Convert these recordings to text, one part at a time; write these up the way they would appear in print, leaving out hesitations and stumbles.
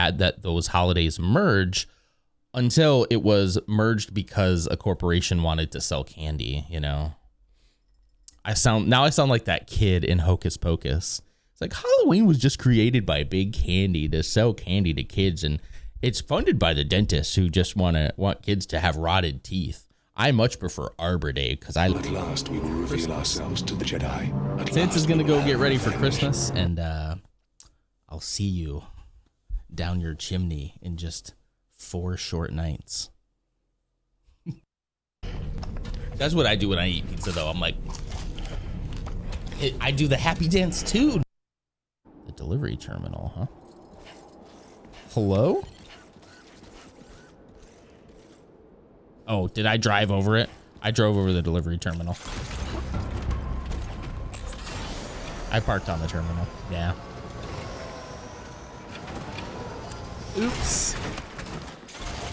bad that those holidays merge until it was merged because a corporation wanted to sell candy, you know. I sound like that kid in Hocus Pocus. It's like Halloween was just created by Big Candy to sell candy to kids, and it's funded by the dentists who just want kids to have rotted teeth. I much prefer Arbor Day because at last we will reveal ourselves to the Jedi. Santa's gonna go get ready for Christmas, and I'll see you down your chimney in just 4 short nights. That's what I do when I eat pizza, though. I'm like, I do the happy dance too. The delivery terminal, huh? Hello? Oh, did I drive over it? I drove over the delivery terminal. I parked on the terminal. Yeah. Oops.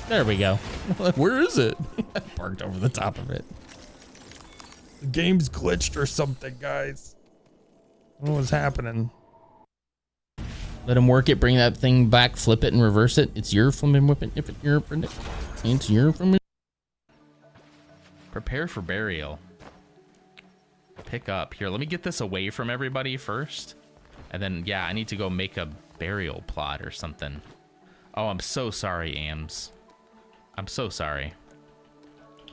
There we go. Where is it? I parked over the top of it. The game's glitched or something, guys. I don't know what's happening. Let him work it, bring that thing back, flip it and reverse it. It's your flipping whipping. If it's your it's your from. Prepare for burial. Pick up. Here, let me get this away from everybody first. And then, yeah, I need to go make a burial plot or something. Oh, I'm so sorry, Ams. I'm so sorry.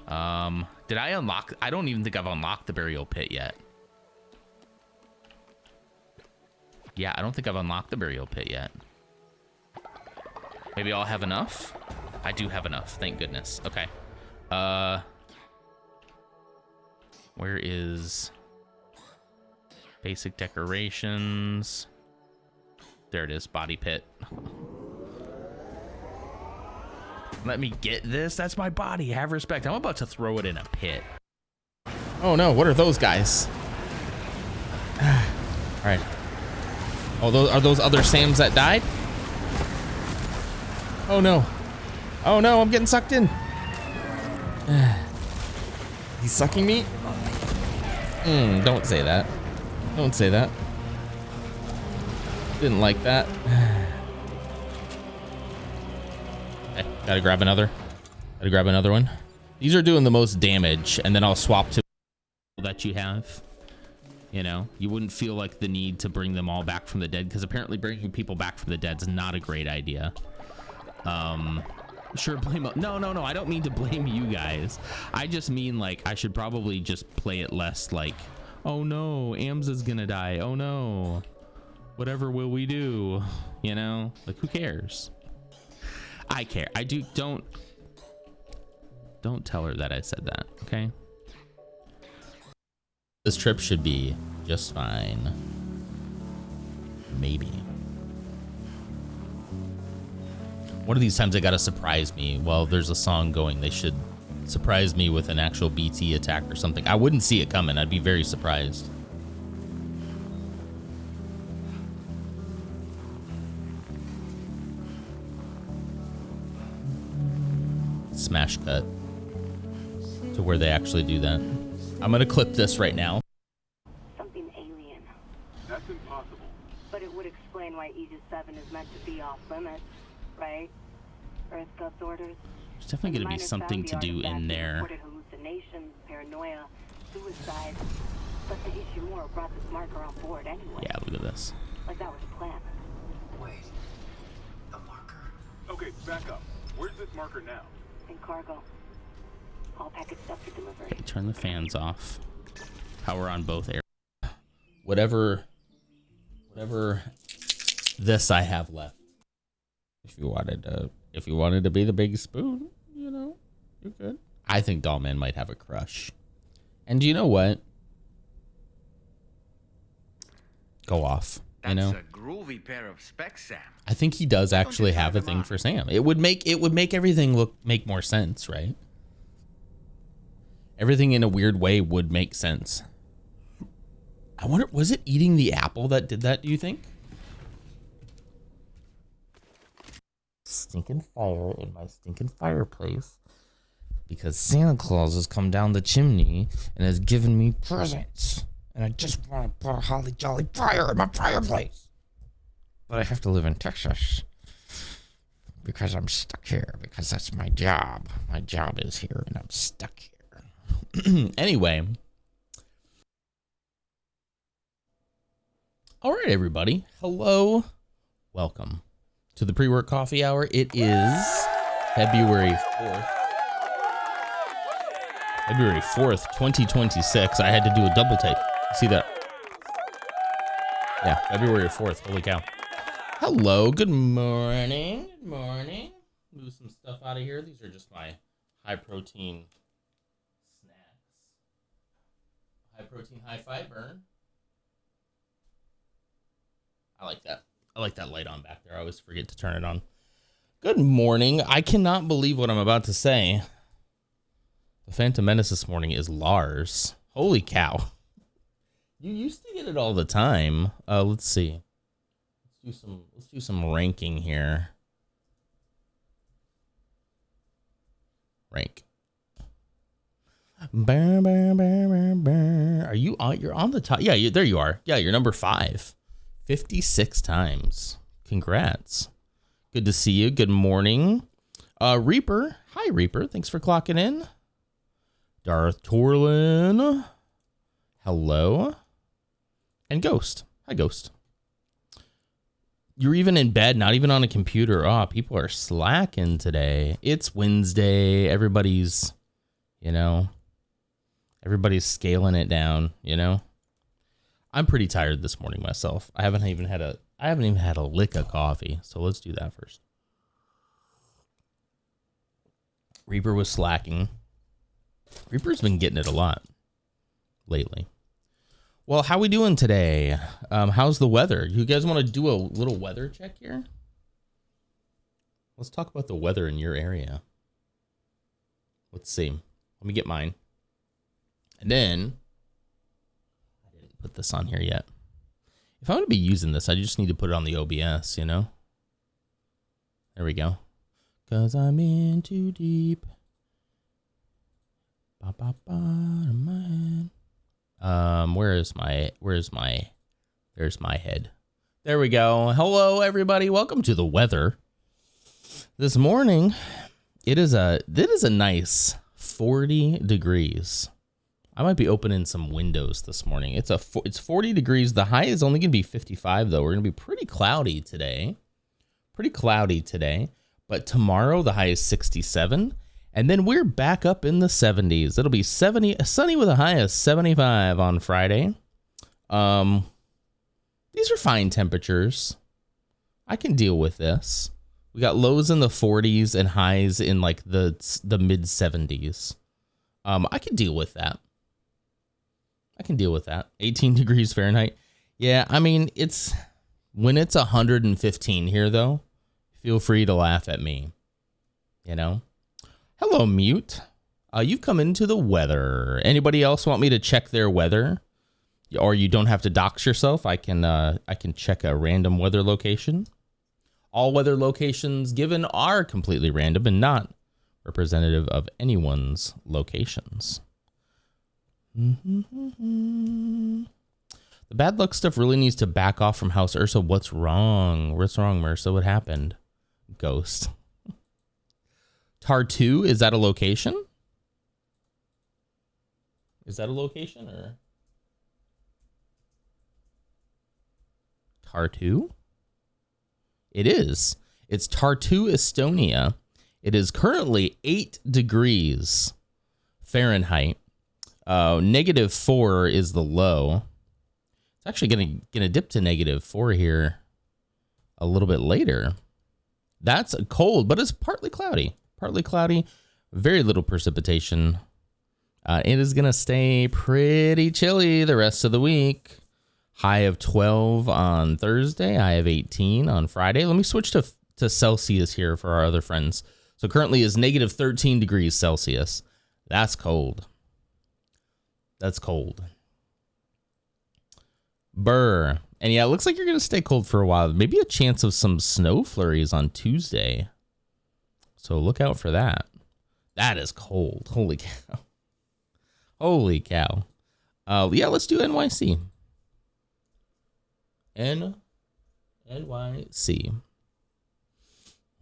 Did I unlock? I don't even think I've unlocked the burial pit yet. Yeah, I don't think I've unlocked the burial pit yet. Maybe I'll have enough? I do have enough, thank goodness. Okay. Where is basic decorations? There it is, body pit. Let me get this. That's my body. Have respect. I'm about to throw it in a pit. Oh no, what are those guys? All right. Oh, those are those other Sams that died? Oh no. Oh no, I'm getting sucked in. He's sucking me? Don't say that. Don't say that. Didn't like that. Okay, gotta grab another. Gotta grab another one. These are doing the most damage, and then I'll swap to that you have. You know, you wouldn't feel like the need to bring them all back from the dead, because apparently bringing people back from the dead is not a great idea. Sure, blame. No, I don't mean to blame you guys. I just mean, like, I should probably just play it less like, oh no, Ams is gonna die. Oh no, whatever will we do? You know, like, who cares? I care. I do. Don't tell her that I said that, okay? This trip should be just fine. Maybe. One of these times they gotta surprise me. Well, there's a song going. They should surprise me with an actual BT attack or something. I wouldn't see it coming. I'd be very surprised. Smash cut to where they actually do that. I'm gonna clip this right now. Something alien. That's impossible. But it would explain why Aegis 7 is meant to be off limits, right? Earth God's orders. There's definitely gonna be something to do in there. Hallucinations, paranoia, suicide. But the Ishimura brought this marker on board anyway. Yeah, look at this. Like that was planned. Wait. The marker. Okay, back up. Where's this marker now? In cargo. All package stuff for delivery. Okay, turn the fans off. Power on both air. Whatever this I have left. If you wanted to be the big spoon, you know, you could. I think Dollman might have a crush. And do you know what? Go off. You know? That's a groovy pair of specs, Sam. I think he does actually have a thing for Sam. It would make everything make more sense, right? Everything in a weird way would make sense. I wonder, was it eating the apple that did that, do you think? Stinking fire in my stinking fireplace. Because Santa Claus has come down the chimney and has given me presents. And I just want to put a holly jolly fire in my fireplace. But I have to live in Texas. Because I'm stuck here. Because that's my job. My job is here, and I'm stuck here. Anyway. All right, everybody. Hello. Welcome to the pre-work coffee hour. It is February 4th. February 4th, 2026. I had to do a double take. See that? Yeah, February 4th. Holy cow. Hello. Good morning. Good morning. Move some stuff out of here. These are just my high protein snacks. High protein, high fiber. I like that. I like that light on back there. I always forget to turn it on. Good morning. I cannot believe what I'm about to say. The Phantom Menace this morning is Lars. Holy cow. You used to get it all the time. Let's see. Let's do some ranking here. Rank. Are you on? You're on the top. Yeah, there you are. Yeah, you're number 5. 56 times. Congrats. Good to see you. Good morning. Reaper. Hi, Reaper. Thanks for clocking in. Darth Torlin. Hello. And Ghost. Hi, Ghost. You're even in bed, not even on a computer. Oh, people are slacking today. It's Wednesday. Everybody's scaling it down, I'm pretty tired this morning myself. I haven't even had a lick of coffee. So let's do that first. Reaper was slacking. Reaper's been getting it a lot lately. Well, how we doing today? How's the weather? You guys want to do a little weather check here? Let's talk about the weather in your area. Let's see. Let me get mine. And then, I didn't put this on here yet. If I'm going to be using this, I just need to put it on the OBS, There we go. 'Cause I'm in too deep. Ba, ba, ba, in my head. There's my head. There we go. Hello, everybody. Welcome to the weather. This morning, it is a nice 40 degrees. I might be opening some windows this morning. It's 40 degrees. The high is only going to be 55, though. We're going to be pretty cloudy today. But tomorrow, the high is 67. And then we're back up in the 70s. It'll be sunny with a high of 75 on Friday. These are fine temperatures. I can deal with this. We got lows in the 40s and highs in like the mid 70s. I can deal with that. 18 degrees Fahrenheit. Yeah, I mean, when it's 115 here, though, feel free to laugh at me. Hello, Mute. You've come into the weather. Anybody else want me to check their weather? Or you don't have to dox yourself. I can check a random weather location. All weather locations given are completely random and not representative of anyone's locations. The bad luck stuff really needs to back off from House Ursa. What's wrong? What's wrong, Mersa? What happened? Ghost. Tartu, is that a location? Or Tartu? It is. It's Tartu, Estonia. It is currently 8 degrees Fahrenheit. -4 is the low. It's actually gonna dip to -4 here a little bit later. That's cold, but it's partly cloudy. Very little precipitation. It is going to stay pretty chilly the rest of the week. High of 12 on Thursday. High of 18 on Friday. Let me switch to Celsius here for our other friends. So currently is -13 degrees Celsius. That's cold. Brr. And yeah, it looks like you're going to stay cold for a while. Maybe a chance of some snow flurries on Tuesday. So look out for that. That is cold. Holy cow. Yeah, let's do NYC. NYC.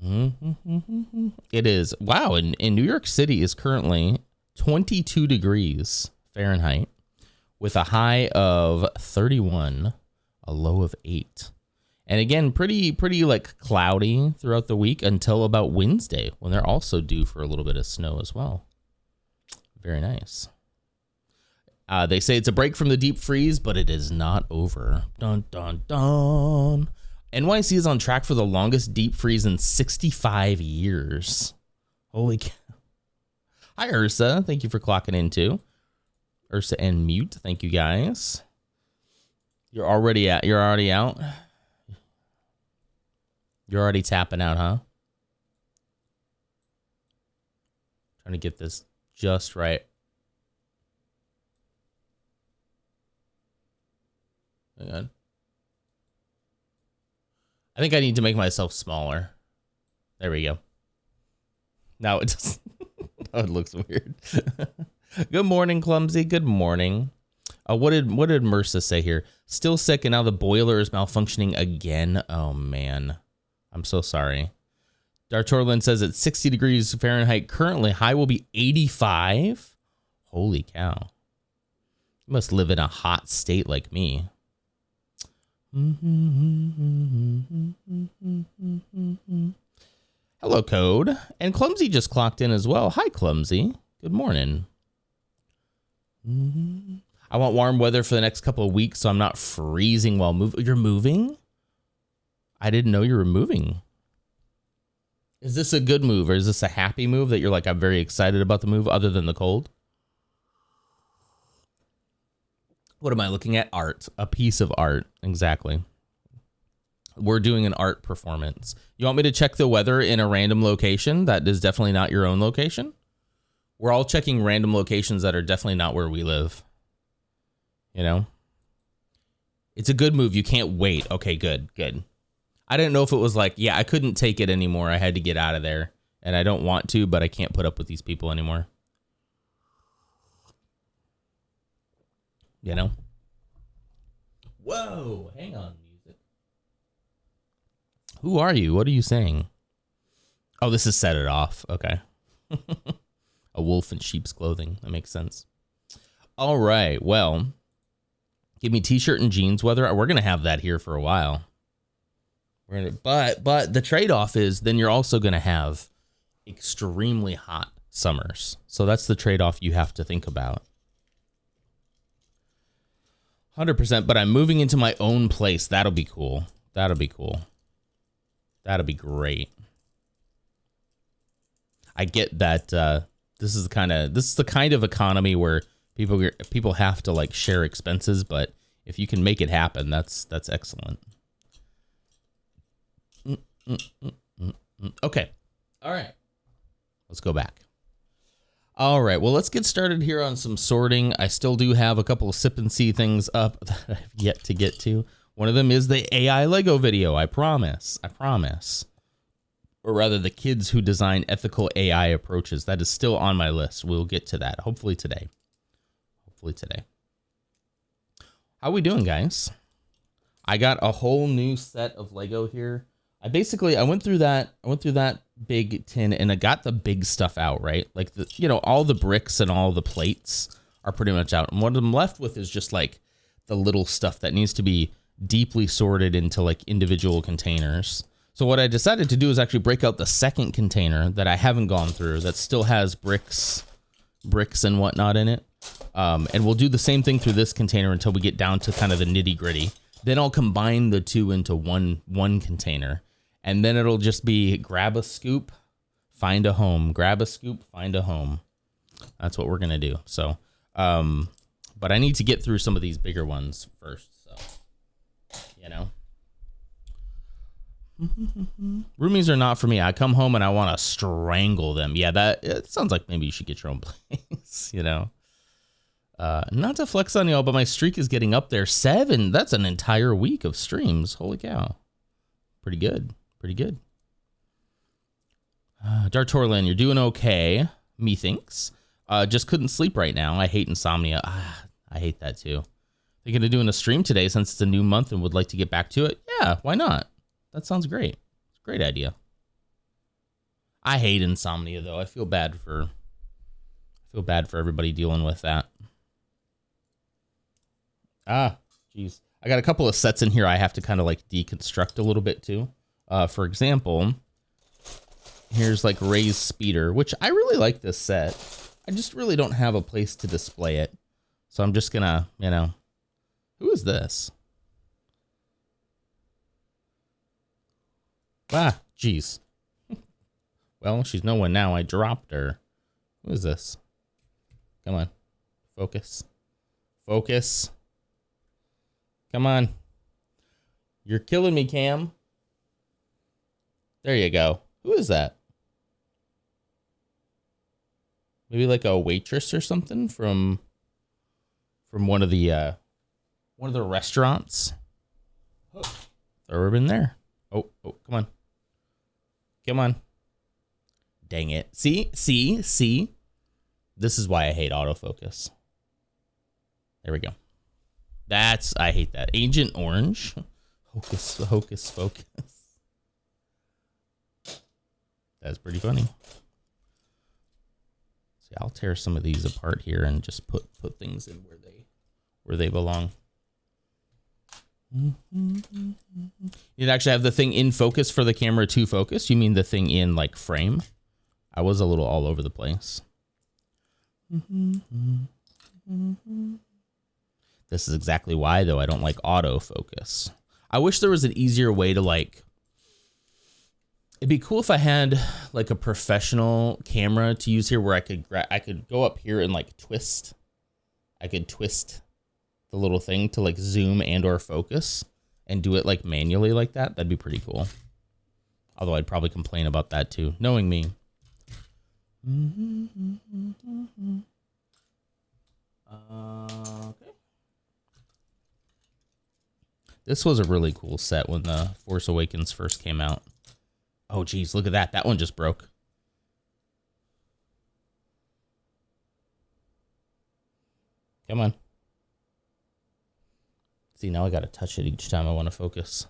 It is. Wow. In New York City is currently 22 degrees Fahrenheit with a high of 31, a low of 8. And again, pretty like cloudy throughout the week until about Wednesday when they're also due for a little bit of snow as well. Very nice. They say it's a break from the deep freeze, but it is not over. Dun, dun, dun. NYC is on track for the longest deep freeze in 65 years. Holy cow. Hi, Ursa. Thank you for clocking in, too. Ursa and Mute. Thank you, guys. You're already out? You're already tapping out, huh? Trying to get this just right. Hang on. I think I need to make myself smaller. There we go. Now it just now it looks weird. Good morning, Clumsy. Good morning. What did Mersa say here? Still sick and now the boiler is malfunctioning again. Oh man. I'm so sorry. Dartorlin says it's 60 degrees Fahrenheit currently. High will be 85. Holy cow. You must live in a hot state like me. Hello, Code. And Clumsy just clocked in as well. Hi, Clumsy. Good morning. I want warm weather for the next couple of weeks so I'm not freezing while moving. You're moving? I didn't know you were moving. Is this a good move or is this a happy move that you're like, I'm very excited about the move other than the cold? What am I looking at? Art. A piece of art. Exactly. We're doing an art performance. You want me to check the weather in a random location that is definitely not your own location? We're all checking random locations that are definitely not where we live. You know? It's a good move. You can't wait. Okay, good. I didn't know if it was like, yeah, I couldn't take it anymore. I had to get out of there. And I don't want to, but I can't put up with these people anymore. You know? Whoa, hang on, music. Who are you? What are you saying? Oh, this is Set It Off. Okay. A wolf in sheep's clothing. That makes sense. All right. Well, give me t-shirt and jeans weather. We're going to have that here for a while. But the trade-off is then you're also going to have extremely hot summers. So that's the trade-off you have to think about. 100%, but I'm moving into my own place. That'll be cool. That'll be great. I get that this is the kind of economy where people have to like share expenses, but if you can make it happen, that's excellent. Okay. All right. Let's go back. All right, well, let's get started here on some sorting. I still do have a couple of sip and see things up that I've yet to get to. One of them is the AI Lego video, I promise. Or rather, the kids who design ethical AI approaches. That is still on my list. We'll get to that, hopefully today. How we doing, guys? I got a whole new set of Lego here. I went through that big tin and I got the big stuff out, right? Like all the bricks and all the plates are pretty much out. And what I'm left with is just like the little stuff that needs to be deeply sorted into like individual containers. So what I decided to do is actually break out the second container that I haven't gone through that still has bricks and whatnot in it. And we'll do the same thing through this container until we get down to kind of the nitty gritty. Then I'll combine the two into one container. And then it'll just be grab a scoop, find a home. Grab a scoop, find a home. That's what we're going to do. So, but I need to get through some of these bigger ones first. So, Roomies are not for me. I come home and I want to strangle them. Yeah, it sounds like maybe you should get your own place, Not to flex on y'all, but my streak is getting up there. 7. That's an entire week of streams. Holy cow. Pretty good. Dartorlin, you're doing okay. Methinks. Just couldn't sleep right now. I hate insomnia. I hate that too. Thinking of doing a stream today since it's a new month and would like to get back to it. Yeah, why not? That sounds great. It's a great idea. I hate insomnia though. I feel bad for everybody dealing with that. Jeez. I got a couple of sets in here I have to kind of like deconstruct a little bit too. For example, here's like Ray's Speeder, which I really like this set. I just really don't have a place to display it. So I'm just gonna, who is this? Jeez. Well, she's no one now. I dropped her. Who is this? Come on. Focus. Focus. Come on. You're killing me, Cam. There you go. Who is that? Maybe like a waitress or something from one of the restaurants. Throw her in there. Oh, come on. Come on. Dang it. See? This is why I hate autofocus. There we go. I hate that. Agent Orange. Hocus Focus. That's pretty funny. See, I'll tear some of these apart here and just put things in where they belong. You'd actually have the thing in focus for the camera to focus. You mean the thing in like frame? I was a little all over the place. This is exactly why, though, I don't like autofocus. I wish there was an easier way to like... It'd be cool if I had like a professional camera to use here where I could go up here and like twist. I could twist the little thing to like zoom and or focus and do it like manually like that. That'd be pretty cool. Although I'd probably complain about that too, knowing me. Okay. This was a really cool set when the Force Awakens first came out. Oh, geez, look at that. That one just broke. Come on. See, now I got to touch it each time I want to focus.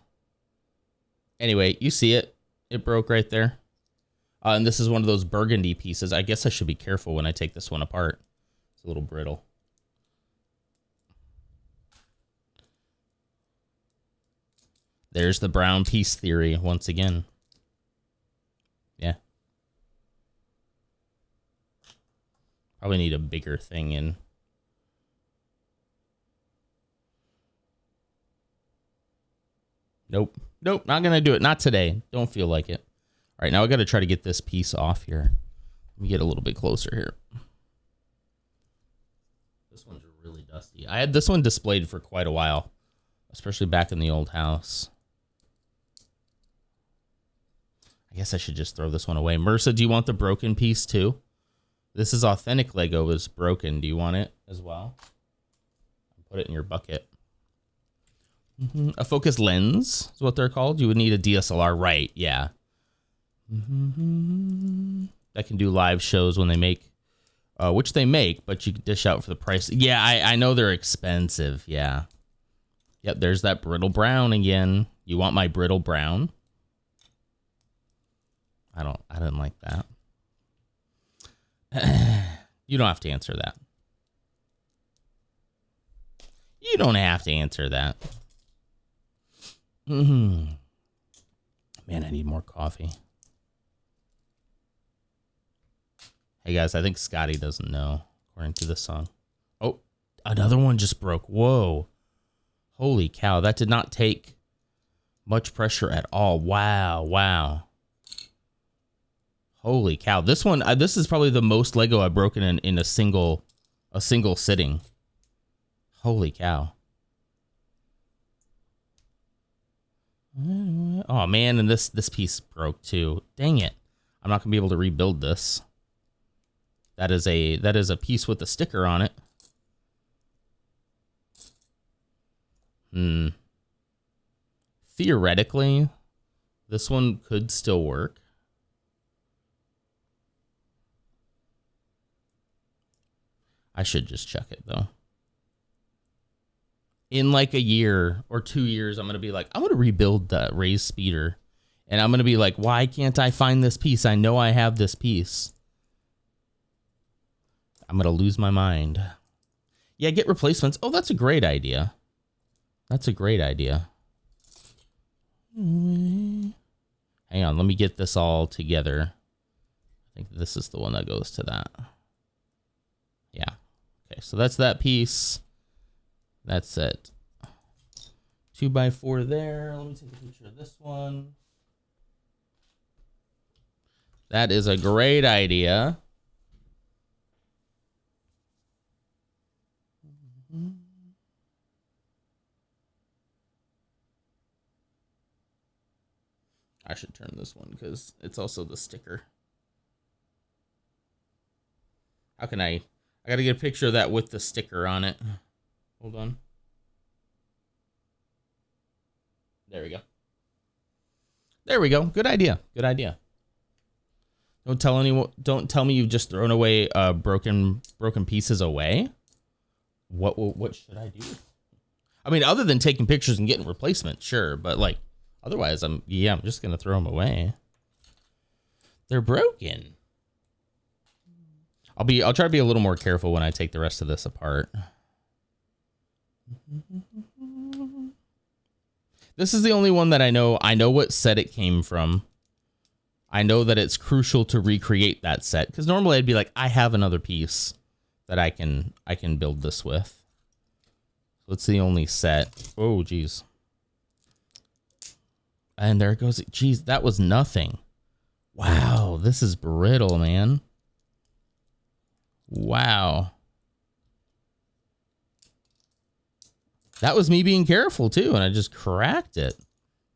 Anyway, you see it. It broke right there. And this is one of those burgundy pieces. I guess I should be careful when I take this one apart. It's a little brittle. There's the brown piece theory once again. Yeah. Probably need a bigger thing in. Nope, not gonna do it. Not today. Don't feel like it. All right, now I got to try to get this piece off here. Let me get a little bit closer here. This one's really dusty. I had this one displayed for quite a while, especially back in the old house. I guess I should just throw this one away. Mersa, do you want the broken piece too? This is authentic Lego. Is broken. Do you want it as well? Put it in your bucket. A focus lens is what they're called. You would need a DSLR, right? Yeah. That can do live shows when they make, which they make, but you dish out for the price. Yeah, I know they're expensive. Yeah. Yep, there's that brittle brown again. You want my brittle brown? I didn't like that. You don't have to answer that. You don't have to answer that. Man, I need more coffee. Hey guys, I think Scotty doesn't know, according to this song. Oh, another one just broke. Whoa. Holy cow, that did not take much pressure at all. Wow. Holy cow. This one, this is probably the most Lego I've broken in a single sitting. Holy cow. Oh man, and this piece broke too. Dang it. I'm not gonna be able to rebuild this. That is a piece with a sticker on it. Theoretically, this one could still work. I should just check it though. In like a year or 2 years, I'm going to be like, I'm going to rebuild that Ray's Speeder And I'm going to be like, why can't I find this piece? I know I have this piece. I'm going to lose my mind. Yeah, get replacements. Oh, that's a great idea. That's a great idea. Hang on, let me get this all together. I think this is the one that goes to that. Yeah. Okay, so that's that piece. That's it. 2x4 there. Let me take a picture of this one. That is a great idea. I should turn this one because it's also the sticker. How can I gotta get a picture of that with the sticker on it. Hold on. There we go. There we go. Good idea. Good idea. Don't tell anyone. Don't tell me you've just thrown away broken pieces away. What should I do? I mean, other than taking pictures and getting replacements, sure, but like otherwise, I'm just gonna throw them away. They're broken. I'll try to be a little more careful when I take the rest of this apart. This is the only one that I know. I know what set it came from. I know that it's crucial to recreate that set because normally I'd be like, I have another piece that I can build this with. So it's the only set. Oh, geez. And there it goes. Geez, that was nothing. Wow, this is brittle, man. Wow. That was me being careful too, and I just cracked it.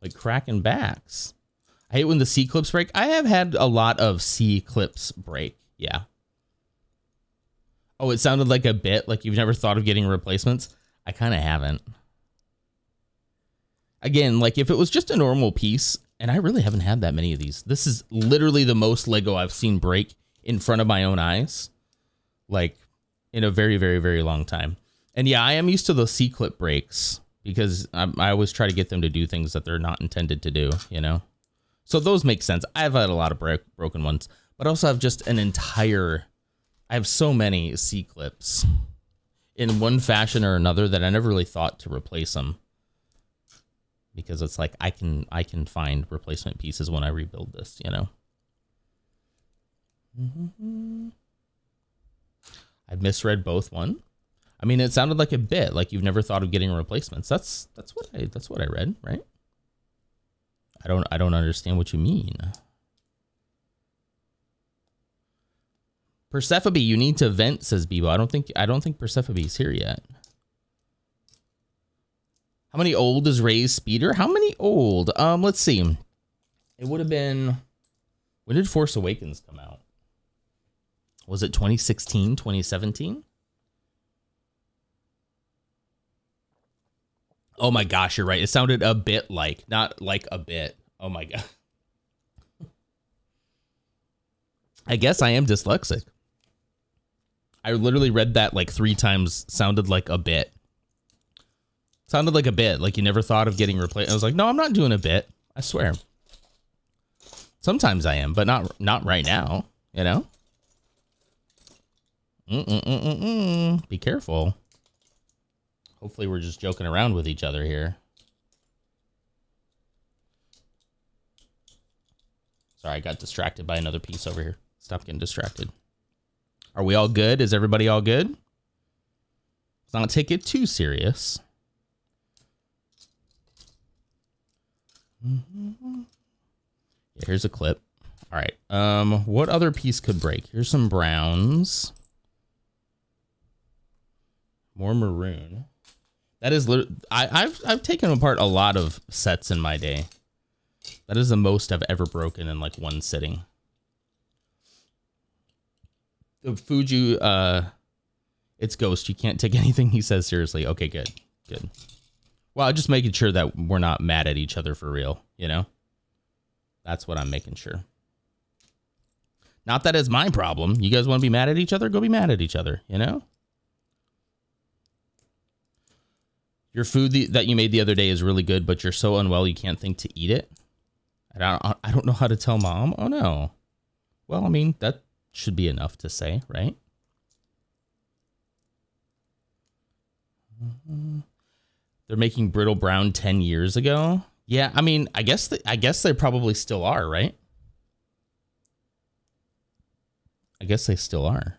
Like cracking backs. I hate when the C-clips break. I have had a lot of C-clips break. Yeah. Oh, it sounded like a bit, like you've never thought of getting replacements. I kind of haven't. Again, like if it was just a normal piece, and I really haven't had that many of these. This is literally the most Lego I've seen break in front of my own eyes. Like in a very, very, very long time. And yeah, I am used to those C-clip breaks because I always try to get them to do things that they're not intended to do, you know? So those make sense. I've had a lot of broken ones, but also have just I have so many C-clips in one fashion or another that I never really thought to replace them. Because it's like, I can find replacement pieces when I rebuild this, you know? I misread both one. I mean, it sounded like a bit, like you've never thought of getting replacements. That's what I read, right? I don't understand what you mean. Persephone, you need to vent, says Bebo. I don't think Persephone's here yet. How many old is Ray's speeder? How many old? Let's see. It would have been, when did Force Awakens come out? Was it 2016, 2017? Oh my gosh, you're right. It sounded a bit like, not like a bit. Oh my God. I guess I am dyslexic. I literally read that like 3 times. Sounded like a bit. Sounded like a bit. Like you never thought of getting replaced. I was like, no, I'm not doing a bit. I swear. Sometimes I am, but not right now. You know? Be careful. Hopefully we're just joking around with each other here. Sorry, I got distracted by another piece over here. Stop getting distracted. Are we all good? Is everybody all good? Let's not take it too serious. Yeah, here's a clip. All right. What other piece could break? Here's some browns. More maroon. That is I've taken apart a lot of sets in my day. That is the most I've ever broken in like one sitting. The Fuji, it's Ghost. You can't take anything he says seriously. Okay, good. Good. Well, I'm just making sure that we're not mad at each other for real, you know? That's what I'm making sure. Not that it's my problem. You guys want to be mad at each other? Go be mad at each other, you know? Your food that you made the other day is really good, but you're so unwell you can't think to eat it. I don't know how to tell mom. Oh no. Well, I mean, that should be enough to say, right? They're making Brittle Brown 10 years ago. Yeah, I mean, I guess they probably still are, right? I guess they still are.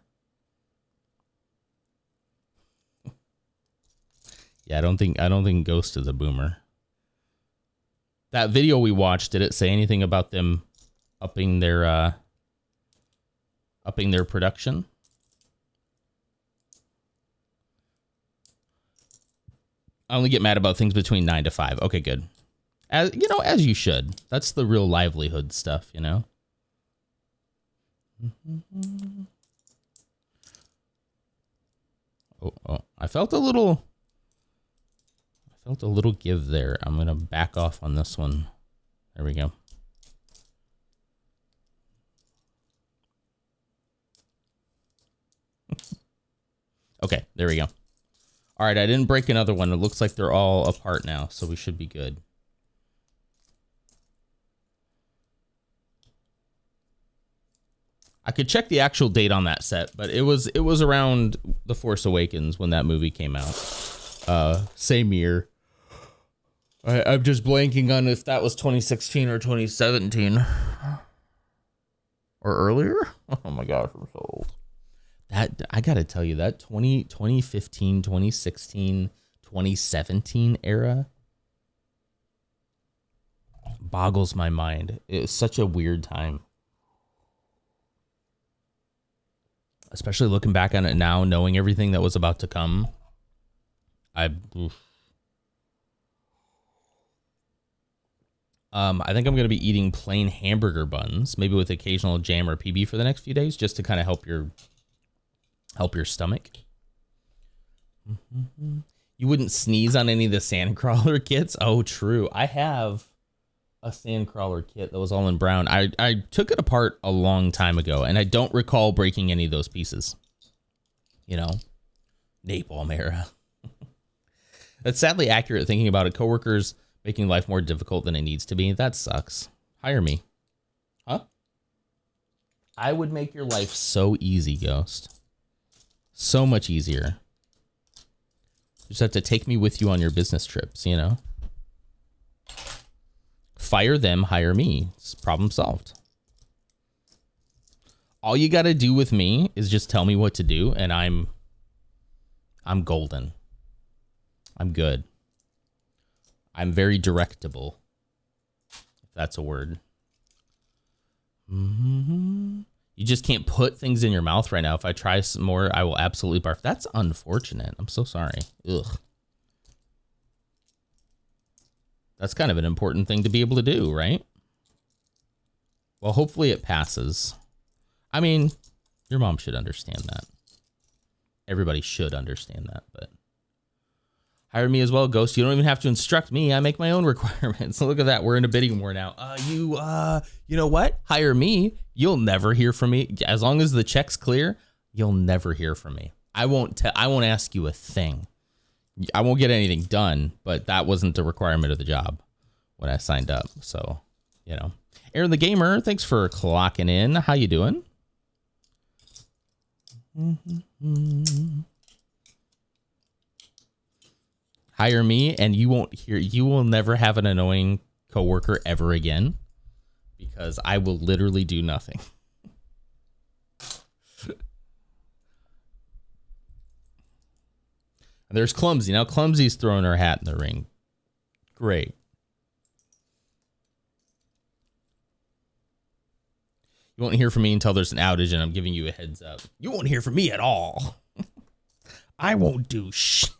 Yeah, I don't think Ghost is a boomer. That video we watched, did it say anything about them upping their production? I only get mad about things between 9 to 5. Okay, good. As you should. That's the real livelihood stuff, you know? Oh, I felt a little give there. I'm going to back off on this one. There we go. Okay, there we go. All right, I didn't break another one. It looks like they're all apart now, so we should be good. I could check the actual date on that set, but it was around The Force Awakens when that movie came out. Same year. I'm just blanking on if that was 2016 or 2017. Or earlier? Oh my gosh, I'm so old. That, I gotta tell you, that 2015, 2016, 2017 era boggles my mind. It was such a weird time. Especially looking back on it now, knowing everything that was about to come. I think I'm going to be eating plain hamburger buns, maybe with occasional jam or PB for the next few days, just to kind of help your stomach. You wouldn't sneeze on any of the Sandcrawler kits? Oh, true. I have a Sandcrawler kit that was all in brown. I took it apart a long time ago, and I don't recall breaking any of those pieces. You know, napalm era. That's sadly accurate thinking about it. Coworkers making life more difficult than it needs to be. That sucks. Hire me. Huh? I would make your life so easy, Ghost. So much easier. You just have to take me with you on your business trips, you know? Fire them, hire me. It's problem solved. All you got to do with me is just tell me what to do, and I'm golden. I'm good. I'm very directable, if that's a word. You just can't put things in your mouth right now. If I try some more, I will absolutely barf. That's unfortunate. I'm so sorry. Ugh. That's kind of an important thing to be able to do, right? Well, hopefully it passes. I mean, your mom should understand that. Everybody should understand that, but hire me as well, Ghost. You don't even have to instruct me. I make my own requirements. Look at that. We're in a bidding war now. You know what? Hire me. You'll never hear from me. As long as the check's clear, you'll never hear from me. I won't ask you a thing. I won't get anything done, but that wasn't the requirement of the job when I signed up. So, you know. Aaron the Gamer, thanks for clocking in. How you doing? Hire me and you will never have an annoying coworker ever again, because I will literally do nothing. And there's Clumsy. Now Clumsy's throwing her hat in the ring. Great. You won't hear from me until there's an outage, and I'm giving you a heads up. You won't hear from me at all. I won't do shit.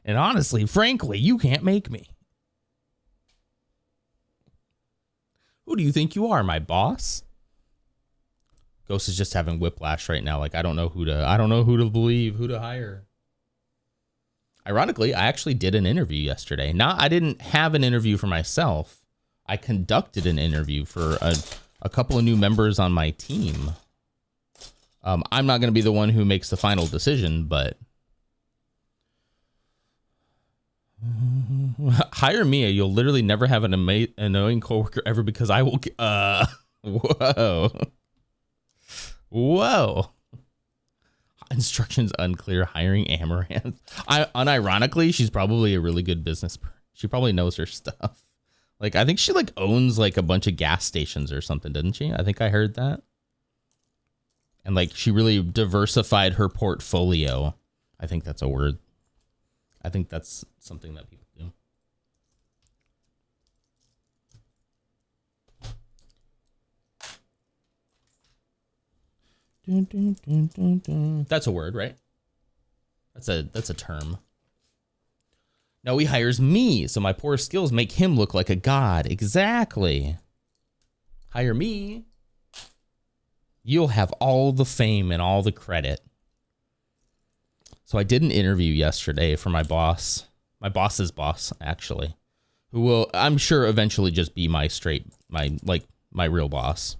And honestly, frankly, you can't make me. Who do you think you are, my boss? Ghost is just having whiplash right now. Like, I don't know who to believe, who to hire. Ironically, I actually did an interview yesterday. I didn't have an interview for myself. I conducted an interview for a couple of new members on my team. I'm not going to be the one who makes the final decision, but Hire me. You'll literally never have an annoying coworker ever because I will. Whoa. Whoa. Instructions unclear. Hiring Amaranth. Unironically, she's probably a really good business. She probably knows her stuff. Like, I think she like owns like a bunch of gas stations or something, didn't she? I think I heard that. And like, she really diversified her portfolio. I think that's a word. I think that's something that people do. Dun, dun, dun, dun, dun. That's a word, right? That's a term. No, he hires me, so my poor skills make him look like a god. Exactly. Hire me. You'll have all the fame and all the credit. So I did an interview yesterday for my boss, my boss's boss, actually, who will, I'm sure, eventually just be my real boss.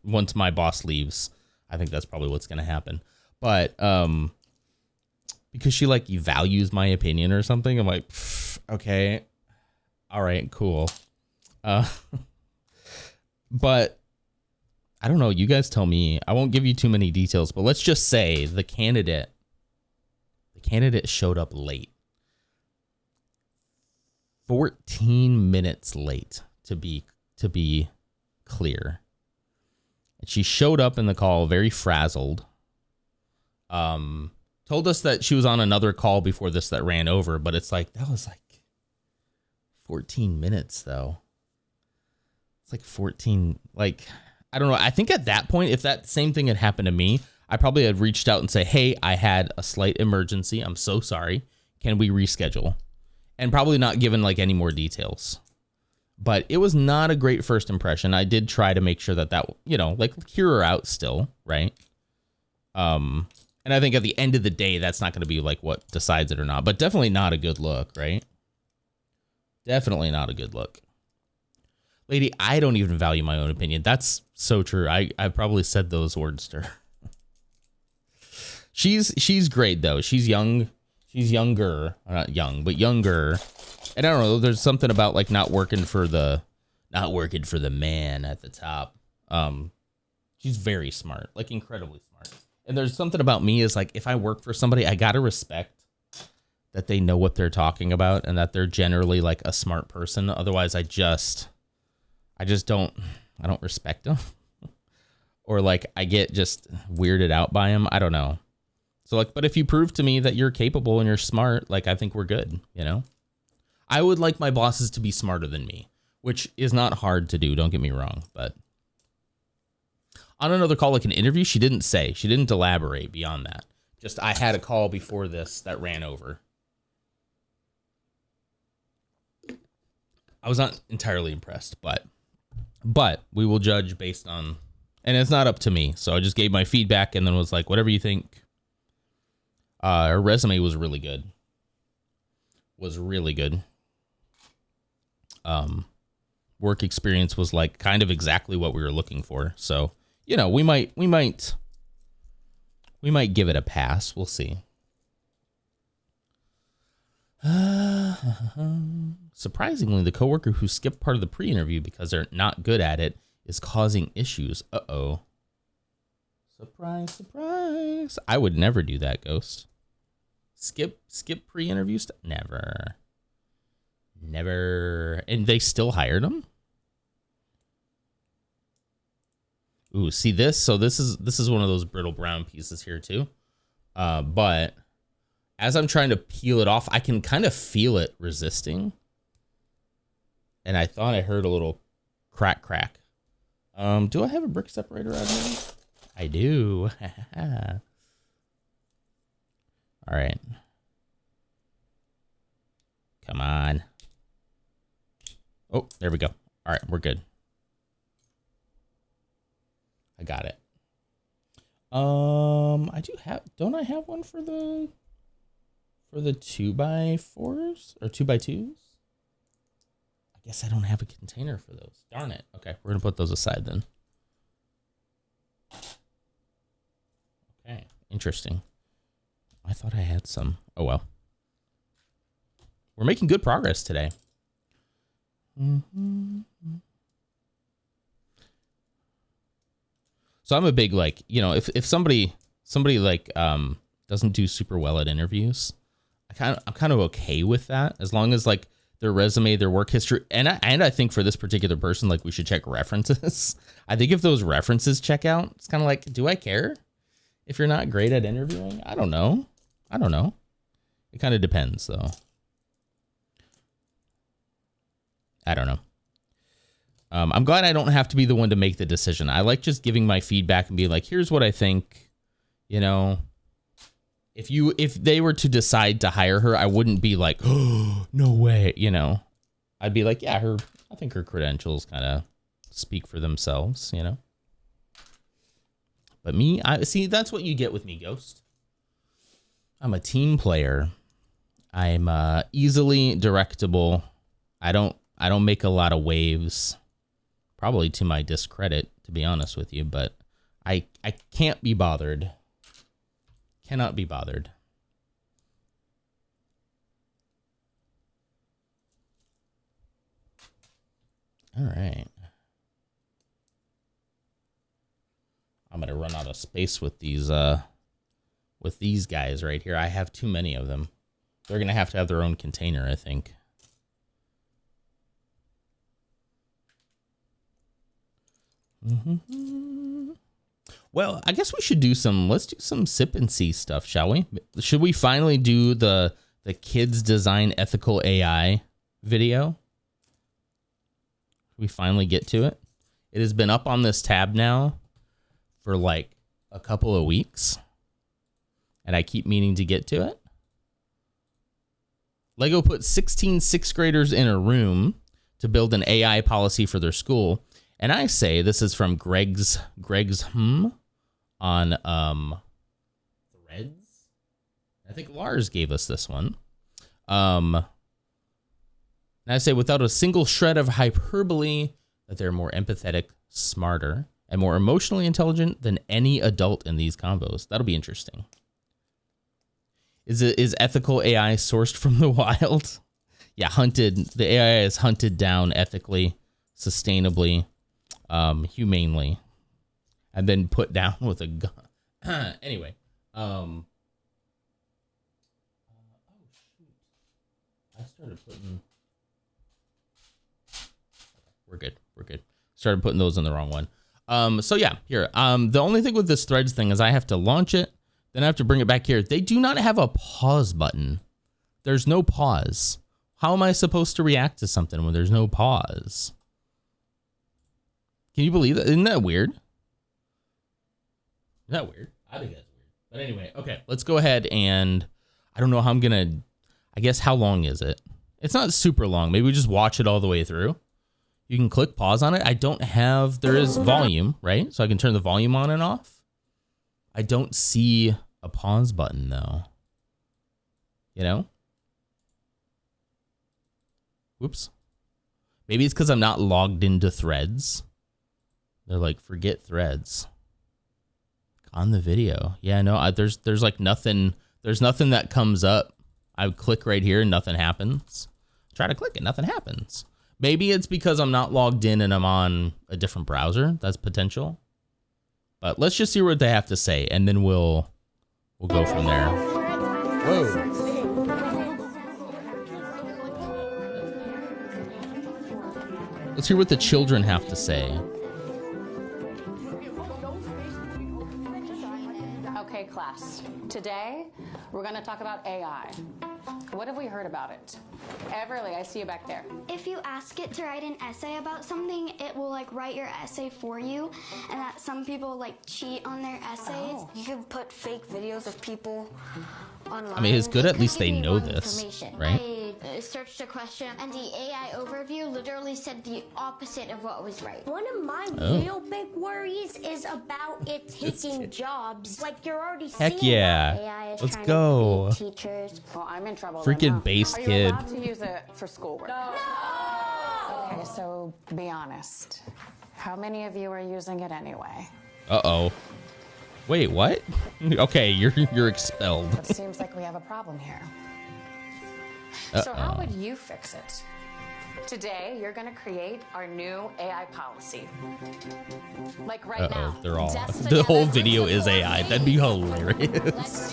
Once my boss leaves, I think that's probably what's going to happen. But because she like values my opinion or something, I'm like, okay, all right, cool. But I don't know. You guys tell me. I won't give you too many details, but let's just say the candidate showed up late. 14 minutes late to be clear. And she showed up in the call very frazzled. Told us that she was on another call before this that ran over, but it's like, that was like 14 minutes though. It's like 14, like, I don't know. I think at that point, if that same thing had happened to me, I probably had reached out and say, hey, I had a slight emergency. I'm so sorry. Can we reschedule? And probably not given like any more details. But it was not a great first impression. I did try to make sure that, like hear her out still, right? And I think at the end of the day, that's not going to be like what decides it or not. But definitely not a good look, right? Definitely not a good look. Lady, I don't even value my own opinion. That's so true. I probably said those words to her. She's great though. She's young. She's younger. Not young, but younger. And I don't know. There's something about like not working for the man at the top. She's very smart, like incredibly smart. And there's something about me is like, if I work for somebody, I gotta respect that they know what they're talking about and that they're generally like a smart person. Otherwise, I don't respect them. Or like I get just weirded out by them. I don't know. So like, but if you prove to me that you're capable and you're smart, like I think we're good, you know? I would like my bosses to be smarter than me, which is not hard to do, don't get me wrong, but on another call, like an interview, she didn't elaborate beyond that. Just I had a call before this that ran over. I was not entirely impressed, but we will judge based on, and it's not up to me. So I just gave my feedback and then was like, whatever you think. Her resume was really good. Work experience was like kind of exactly what we were looking for. So, you know, we might give it a pass. We'll see. Surprisingly, the coworker who skipped part of the pre-interview because they're not good at it is causing issues. Uh-oh. Surprise, surprise. I would never do that, Ghost. Skip pre-interview stuff? Never. And they still hired him? Ooh, see this? So this is one of those brittle brown pieces here too. But as I'm trying to peel it off, I can kind of feel it resisting. And I thought I heard a little crack. Do I have a brick separator out here? I do. All right. Come on. Oh, there we go. All right, we're good. I got it. Don't I have one for the 2x4s or 2x2s? I guess I don't have a container for those. Darn it. Okay, we're gonna put those aside then. Okay, interesting. I thought I had some. Oh well. we're making good progress today. So I'm a big, like, you know, if somebody like doesn't do super well at interviews, I'm kind of okay with that, as long as like their resume, their work history, and I think for this particular person, like, we should check references. I think if those references check out, it's kind of like, do I care if you're not great at interviewing? I don't know. It kind of depends, though. I don't know. I'm glad I don't have to be the one to make the decision. I like just giving my feedback and be like, here's what I think. You know, if they were to decide to hire her, I wouldn't be like, oh, no way. You know, I'd be like, yeah, I think her credentials kind of speak for themselves, you know. But me, I see, that's what you get with me, Ghost. I'm a team player. I'm easily directable. I don't make a lot of waves. Probably to my discredit, to be honest with you, but I can't be bothered. Cannot be bothered. All right. I'm going to run out of space with these guys right here. I have too many of them. They're going to have their own container, I think. Well, I guess we should let's do some sip and see stuff, shall we? Should we finally do the kids design ethical AI video? We finally get to it. It has been up on this tab now for like a couple of weeks, and I keep meaning to get to it. Lego put 16 sixth graders in a room to build an AI policy for their school. And I say, this is from Greg's on Threads. I think Lars gave us this one. And I say, without a single shred of hyperbole, that they're more empathetic, smarter, and more emotionally intelligent than any adult in these convos. That'll be interesting. Is ethical AI sourced from the wild? Yeah, hunted. The AI is hunted down ethically, sustainably, humanely, and then put down with a gun. Anyway, oh shoot, I started putting. We're good. Started putting those in the wrong one. So yeah, here. The only thing with this Threads thing is I have to launch it, then I have to bring it back here. They do not have a pause button. There's no pause. How am I supposed to react to something when there's no pause? Can you believe that? Isn't that weird? Isn't that weird? I think that's weird. But anyway, okay, let's go ahead and I don't know how I'm gonna. I guess how long is it? It's not super long. Maybe we just watch it all the way through. You can click pause on it. I don't have. There is volume, right? So I can turn the volume on and off. I don't see a pause button though. You know? Whoops. Maybe it's because I'm not logged into Threads. They're like, forget Threads. On the video. Yeah, no, there's like nothing. There's nothing that comes up. I would click right here and nothing happens. Try to click it, nothing happens. Maybe it's because I'm not logged in and I'm on a different browser. That's potential. But let's just see what they have to say, and then we'll go from there. Whoa. Let's hear what the children have to say. Okay, class. Today, we're going to talk about AI. What have we heard about it? Everly, I see you back there. If you ask it to write an essay about something, it will like write your essay for you, and that some people like cheat on their essays. Oh. You can put fake videos of people online. I mean, it's good at least they know this, right? I searched a question, and the AI overview literally said the opposite of what was right. One of my real big worries is about it taking jobs. Like you're already Heck seeing yeah. AI is Let's trying go. to beat teachers. Well, I'm in trouble. Freaking then, huh? base Are you kid. allowed to use it for schoolwork? No. Okay, so be honest. How many of you are using it anyway? Uh-oh. Wait, what? Okay, you're expelled. It seems like we have a problem here. So how would you fix it? Today, you're going to create our new AI policy. Like right now. They're all. desks The together, whole groups video of is 4 AI. names. That'd be Let's hilarious. do this.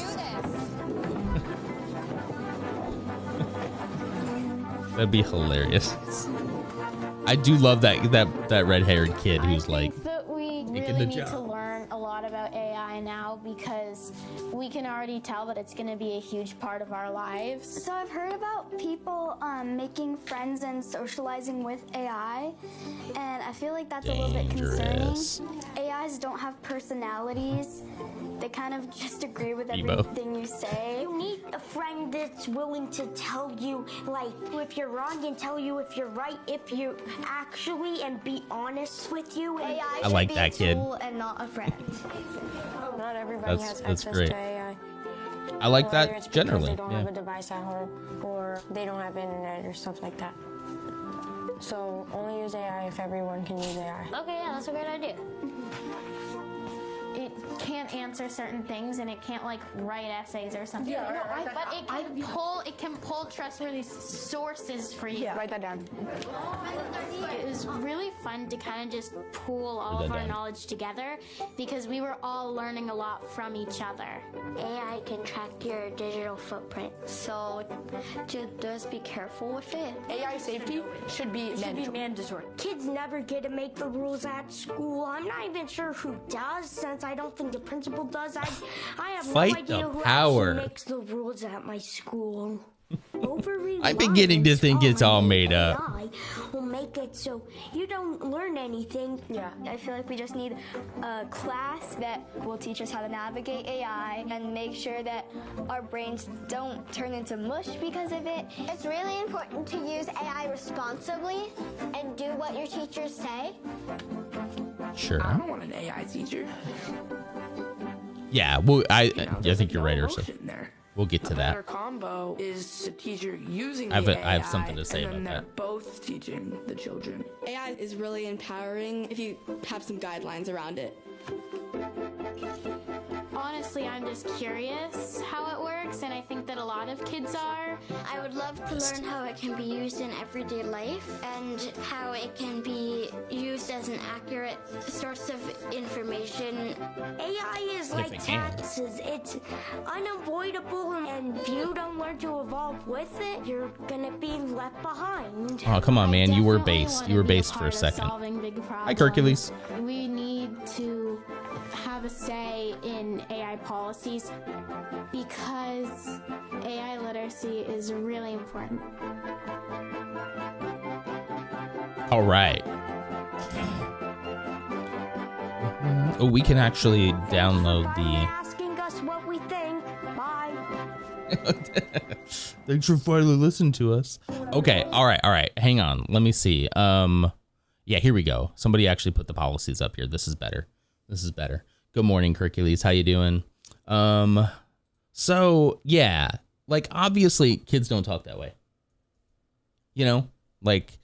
That'd be hilarious. I do love that red-haired kid who's like, that we taking really the need to job. learn a lot about AI now because we can already tell that it's going to be a huge part of our lives. So I've heard about people making friends and socializing with AI, and I feel like that's a little bit Dangerous. concerning. AIs don't have personalities. They kind of just agree with Emo. everything you say. You need a friend that's willing to tell you, like, if you're wrong and tell you if you're right, if you actually and be honest with you. And AI I like should be that a kid. tool and not a friend. Not everybody That's has access great. to AI. I like Whether that it's because generally. They don't Yeah. have a device at home, or they don't have internet or stuff like that. So only use AI if everyone can use AI. Okay, yeah, that's a great idea. It can't answer certain things and it can't like write essays or something. But it can pull trustworthy sources for you. Write that down. It was really fun to kind of just pool all Write of that our down. knowledge together because we were all learning a lot from each other. AI can track your digital footprint, so just be careful with it. AI safety should be mandatory. kids never get to make the rules at school. I'm not even sure who does, since I don't think the principal does. I have Fight no idea the who power. actually makes the rules at my school. I'm beginning to think it's all made up. AI will make it so you don't learn anything. Yeah. I feel like we just need a class that will teach us how to navigate AI and make sure that our brains don't turn into mush because of it. It's really important to use AI responsibly and do what your teachers say. Sure. don't want an AI teacher. Yeah. Well, I think you're right, Ursa. Emotion there. We'll get to A better that. combo is a teacher using I have the I have AI, something to say and then about they're that. both teaching the children. AI is really empowering if you have some guidelines around it. Honestly, I'm just curious how it works, and I think that a lot of kids are. I would love to learn how it can be used in everyday life and how it can be used as an accurate source of information. AI is like it can. taxes. It's unavoidable, and if you don't learn to evolve with it, you're gonna be left behind. Oh, come on, man. You were Definitely based. wanna You were be based for a part of second. solving big Hi, problems. Hercules. We need to have a say in AI policies because AI literacy is really important. All right. Oh, we can actually download By the. asking us what we think. Bye. Thanks for finally listening to us. Okay. All right. Hang on. Let me see. Yeah, here we go. Somebody actually put the policies up here. This is better. Good morning, Hercules. How you doing? So yeah, like obviously kids don't talk that way. You know, like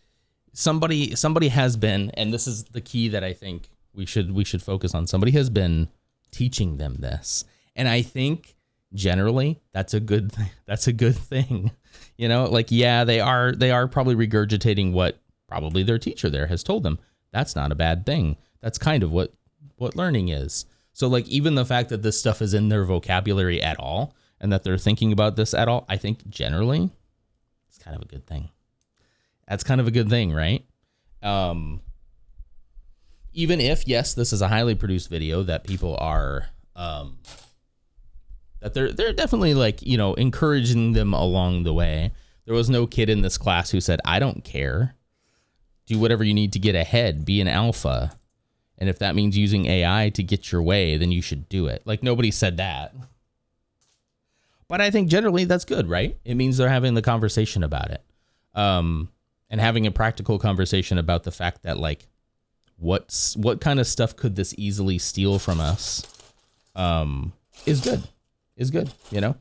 somebody has been, and this is the key that I think we should focus on. Somebody has been teaching them this, and I think generally that's a good thing. You know, like yeah, they are probably regurgitating what probably their teacher there has told them. That's not a bad thing. That's kind of what learning is. So like even the fact that this stuff is in their vocabulary at all and that they're thinking about this at all, I think generally it's kind of a good thing. That's kind of a good thing, right? Even if, yes, this is a highly produced video that people are, that they're definitely like, you know, encouraging them along the way. There was no kid in this class who said, I don't care. Do whatever you need to get ahead. Be an alpha. And if that means using AI to get your way, then you should do it. Like nobody said that. But I think generally that's good, right? It means they're having the conversation about it. And having a practical conversation about the fact that like what kind of stuff could this easily steal from us is good, you know?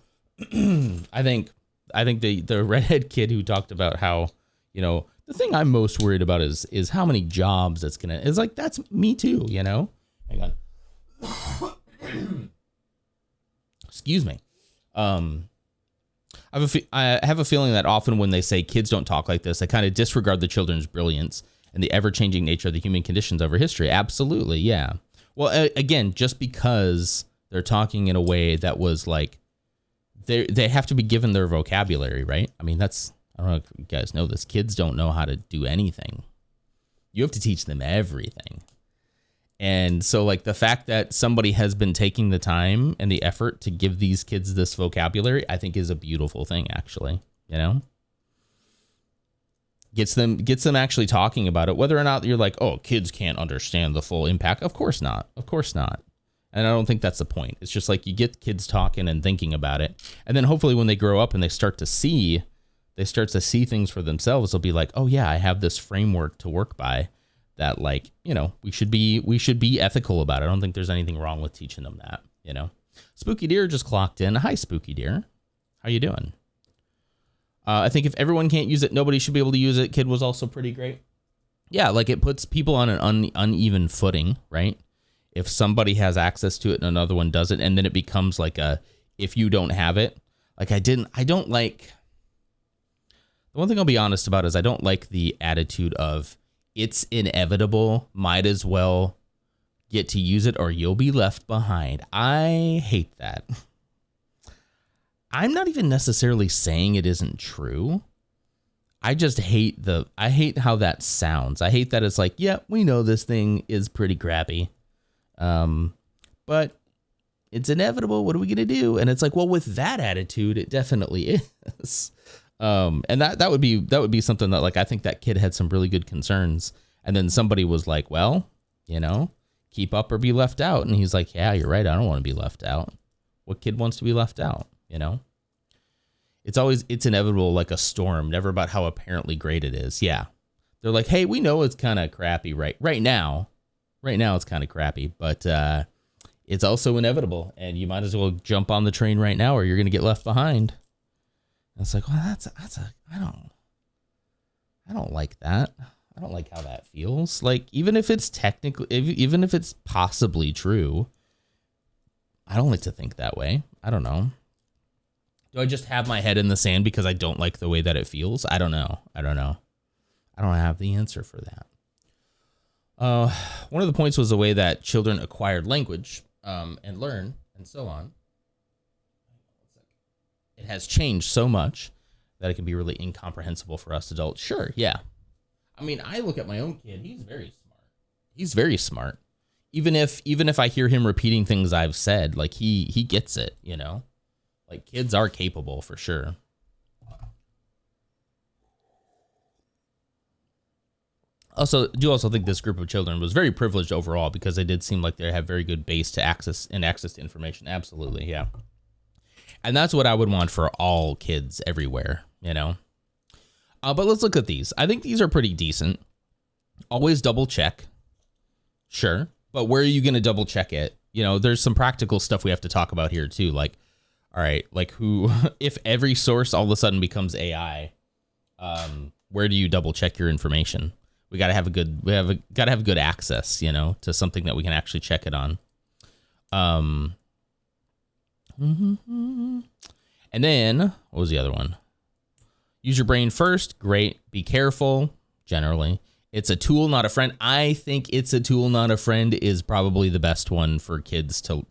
I think the redhead kid who talked about how, you know, the thing I'm most worried about is how many jobs it's gonna. It's like that's me too, you know. Hang on. Excuse me. I I have a feeling that often when they say kids don't talk like this, they kind of disregard the children's brilliance and the ever-changing nature of the human conditions over history. Absolutely, yeah. Well, again, just because they're talking in a way that was like, they have to be given their vocabulary, right? I mean, I don't know if you guys know this. Kids don't know how to do anything. You have to teach them everything. And so like the fact that somebody has been taking the time and the effort to give these kids this vocabulary, I think is a beautiful thing, actually, you know, gets them actually talking about it, whether or not you're like, oh, kids can't understand the full impact. Of course not. Of course not. And I don't think that's the point. It's just like you get kids talking and thinking about it. And then hopefully when they grow up and they start to see things for themselves, they'll be like, oh yeah, I have this framework to work by. That, like, you know, we should be ethical about it. I don't think there's anything wrong with teaching them that, you know. Spooky Deer just clocked in. Hi, Spooky Deer. How you doing? I think if everyone can't use it, nobody should be able to use it. Kid was also pretty great. Yeah, like it puts people on an uneven footing, right? If somebody has access to it and another one doesn't, and then it becomes like if you don't have it. Like I don't like, the one thing I'll be honest about is I don't like the attitude of, it's inevitable, might as well get to use it or you'll be left behind. I hate that. I'm not even necessarily saying it isn't true. I just hate how that sounds. I hate that it's like, yeah, we know this thing is pretty crappy. But it's inevitable. What are we going to do? And it's like, well, with that attitude, it definitely is. And that would be something that, like, I think that kid had some really good concerns. And then somebody was like, well, you know, keep up or be left out. And he's like, yeah, you're right. I don't want to be left out. What kid wants to be left out? You know, it's inevitable, like a storm, never about how apparently great it is. Yeah. They're like, hey, we know it's kind of crappy right now. Right now it's kind of crappy, but it's also inevitable. And you might as well jump on the train right now or you're going to get left behind. It's like, well, I don't like that. I don't like how that feels. Like, even if it's even if it's possibly true, I don't like to think that way. I don't know. Do I just have my head in the sand because I don't like the way that it feels? I don't know. I don't have the answer for that. One of the points was the way that children acquired language, and learn and so on. It has changed so much that it can be really incomprehensible for us adults. Sure, yeah. I mean, I look at my own kid. He's very smart. He's very smart. Even if I hear him repeating things I've said, like he gets it, you know? Like, kids are capable for sure. I do think this group of children was very privileged overall because they did seem like they have very good base to access to information. Absolutely, yeah. And that's what I would want for all kids everywhere, you know? But let's look at these. I think these are pretty decent. Always double check. Sure. But where are you going to double check it? You know, there's some practical stuff we have to talk about here too. Like, all right, like if every source all of a sudden becomes AI, where do you double check your information? We got to have good access, you know, to something that we can actually check it on. And then what was the other one? Use your brain first. Great. Be careful. Generally, it's a tool, not a friend. I think it's a tool, not a friend is probably the best one for kids to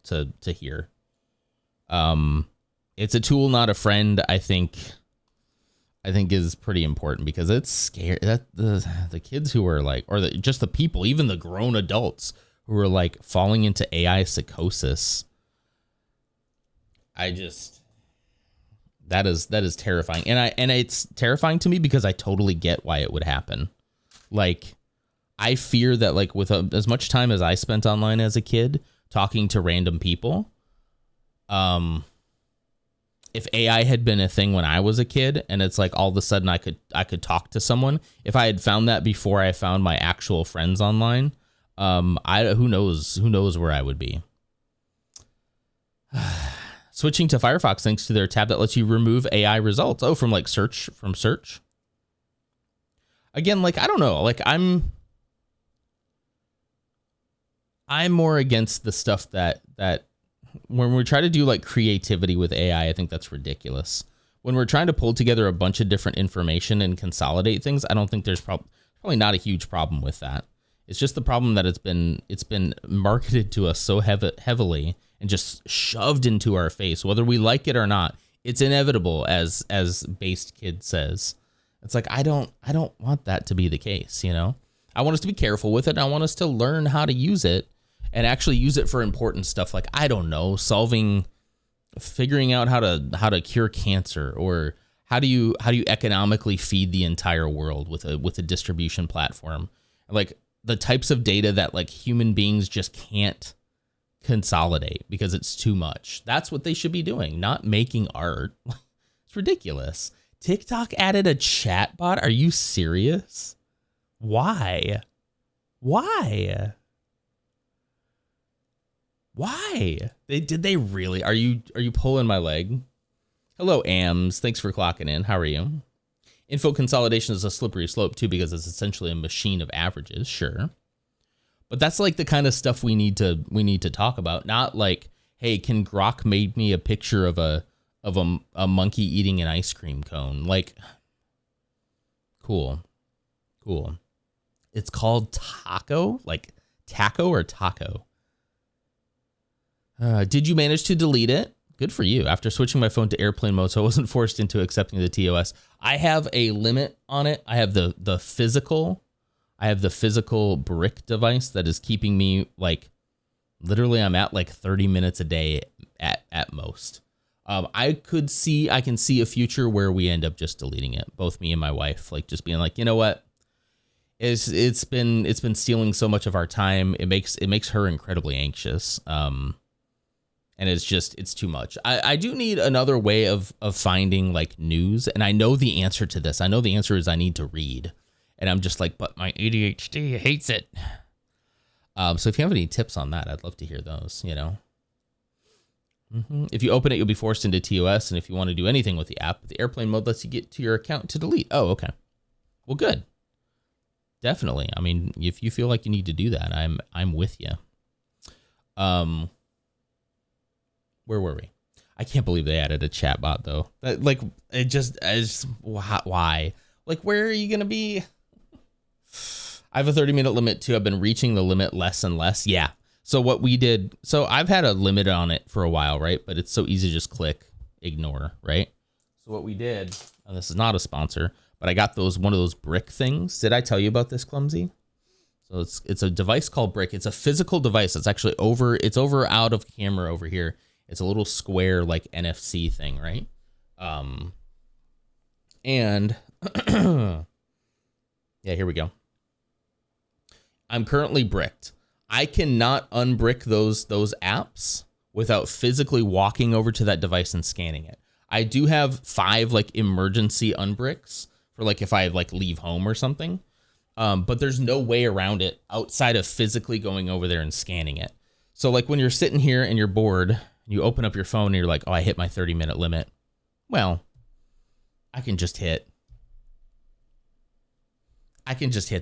hear. It's a tool, not a friend. I think is pretty important because it's scary that the kids who are like, or just the people, even the grown adults who are like falling into AI psychosis. That is terrifying. And it's terrifying to me because I totally get why it would happen. Like, I fear that, like, with as much time as I spent online as a kid talking to random people, if AI had been a thing when I was a kid and it's like all of a sudden I could talk to someone, if I had found that before I found my actual friends online, who knows where I would be. Switching to Firefox thanks to their tab that lets you remove AI results. Oh, from search. Again, like, I don't know. Like, I'm more against the stuff that when we try to do like creativity with AI, I think that's ridiculous. when we're trying to pull together a bunch of different information and consolidate things, I don't think there's probably not a huge problem with that. It's just the problem that it's been marketed to us so heavily and just shoved into our face, whether we like it or not. It's inevitable, as Based Kid says. It's like, I don't want that to be the case, you know? I want us to be careful with it. And I want us to learn how to use it and actually use it for important stuff. Like, I don't know, figuring out how to cure cancer, or how do you economically feed the entire world with a distribution platform, like the types of data that like human beings just can't consolidate because it's too much. That's what they should be doing, not making art. It's ridiculous. TikTok added a chat bot. Are you serious? Why? Did they really? Are you pulling my leg? Hello, AMS. Thanks for clocking in. How are you? Info consolidation is a slippery slope too, because it's essentially a machine of averages. Sure. But that's like the kind of stuff we need to talk about. Not like, hey, can Grok make me a picture of a monkey eating an ice cream cone? Like, cool. It's called Taco, like taco or taco. Did you manage to delete it? Good for you. After switching my phone to airplane mode, so I wasn't forced into accepting the TOS. I have a limit on it. I have the physical brick device that is keeping me, like, literally I'm at like 30 minutes a day at most. I can see a future where we end up just deleting it, both me and my wife, like just being like, you know what? It's been stealing so much of our time. It makes her incredibly anxious. And it's too much. I do need another way of finding like news. And I know the answer to this. I know the answer is I need to read. And I'm just like, but my ADHD hates it. So if you have any tips on that, I'd love to hear those, you know. If you open it, you'll be forced into TOS. And if you want to do anything with the app, the airplane mode lets you get to your account to delete. Oh, okay. Well, good. Definitely. I mean, if you feel like you need to do that, I'm with you. Where were we? I can't believe they added a chat bot though. Like, why? Like, where are you going to be? I have a 30-minute limit too. I've been reaching the limit less and less. Yeah. So what we did, so I've had a limit on it for a while, right? But it's so easy to just click ignore, right? So what we did, and this is not a sponsor, but I got one of those brick things. Did I tell you about this, Clumsy? So it's a device called Brick. It's a physical device. It's actually over out of camera over here. It's a little square like NFC thing, right? And yeah, here we go. I'm currently bricked. I cannot unbrick those apps without physically walking over to that device and scanning it. I do have 5 like emergency unbricks for like if I like leave home or something. But there's no way around it outside of physically going over there and scanning it. So like when you're sitting here and you're bored, you open up your phone and you're like, oh, I hit my 30-minute limit. Well, I can just hit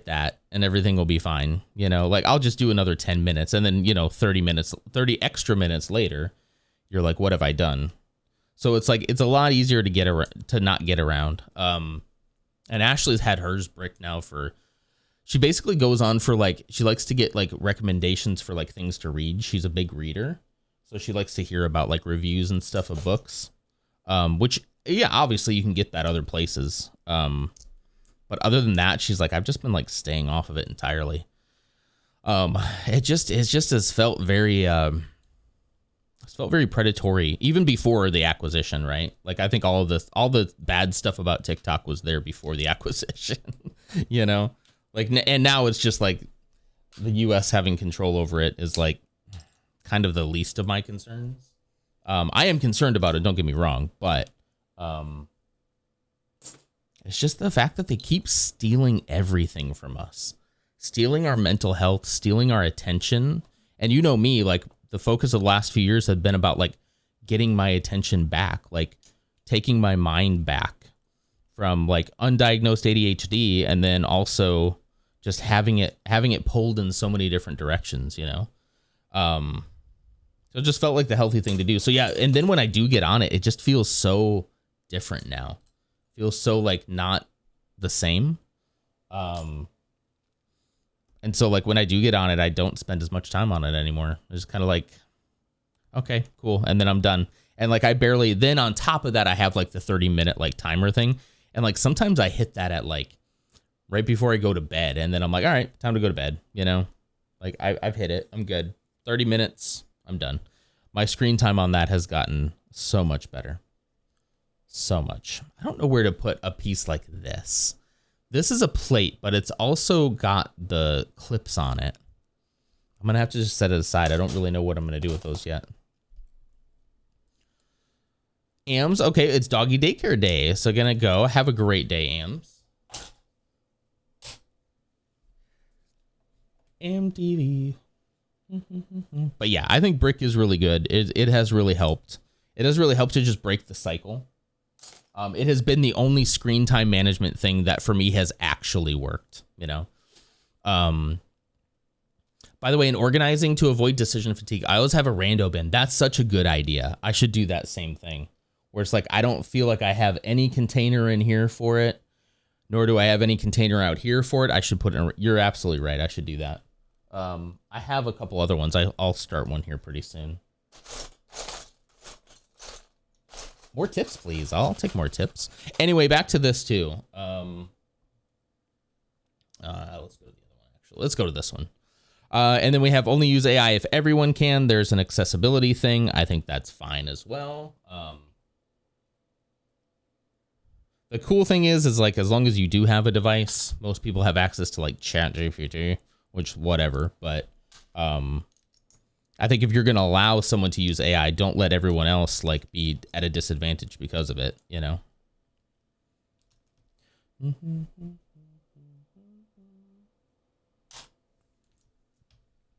that and everything will be fine. You know, like I'll just do another 10 minutes and then, you know, 30 extra minutes later, you're like, what have I done? So it's like, it's a lot easier to not get around. And Ashley's had hers bricked now she basically goes on for like, she likes to get like recommendations for like things to read. She's a big reader. So she likes to hear about like reviews and stuff of books, which, yeah, obviously you can get that other places. But other than that, she's like, I've just been like staying off of it entirely. It just has felt very, predatory even before the acquisition, right? Like I think all the bad stuff about TikTok was there before the acquisition, you know, like, and now it's just like the US having control over it is like kind of the least of my concerns. I am concerned about it. Don't get me wrong, but, it's just the fact that they keep stealing everything from us, stealing our mental health, stealing our attention. And you know me, like the focus of the last few years have been about like getting my attention back, like taking my mind back from like undiagnosed ADHD. And then also just having it pulled in so many different directions, you know? So it just felt like the healthy thing to do. So yeah. And then when I do get on it, it just feels so different now. Feels so like not the same. And so like when I do get on it, I don't spend as much time on it anymore. It's just kind of like, okay, cool. And then I'm done. And like then on top of that, I have like the 30-minute like timer thing. And like sometimes I hit that at like right before I go to bed. And then I'm like, all right, time to go to bed. You know, like I've hit it. I'm good. 30 minutes. I'm done. My screen time on that has gotten so much better. So much. I don't know where to put a piece like this. This is a plate, but it's also got the clips on it. I'm going to have to just set it aside. I don't really know what I'm going to do with those yet. Ams, okay, it's doggy daycare day. So going to go. Have a great day, Ams. MTV. But yeah, I think Brick is really good. It has really helped. It has really helped to just break the cycle. It has been the only screen time management thing that for me has actually worked, you know. By the way, in organizing to avoid decision fatigue, I always have a rando bin. That's such a good idea. I should do that same thing where it's like, I don't feel like I have any container in here for it, nor do I have any container out here for it. I should put it in. You're absolutely right. I should do that. I have a couple other ones. I'll start one here pretty soon. More tips, please. I'll take more tips. Anyway, back to this too. Let's go to the other one. Actually, let's go to this one. And then we have only use AI if everyone can. There's an accessibility thing. I think that's fine as well. The cool thing is like as long as you do have a device, most people have access to like ChatGPT, which whatever. But I think if you're going to allow someone to use AI, don't let everyone else like be at a disadvantage because of it, you know?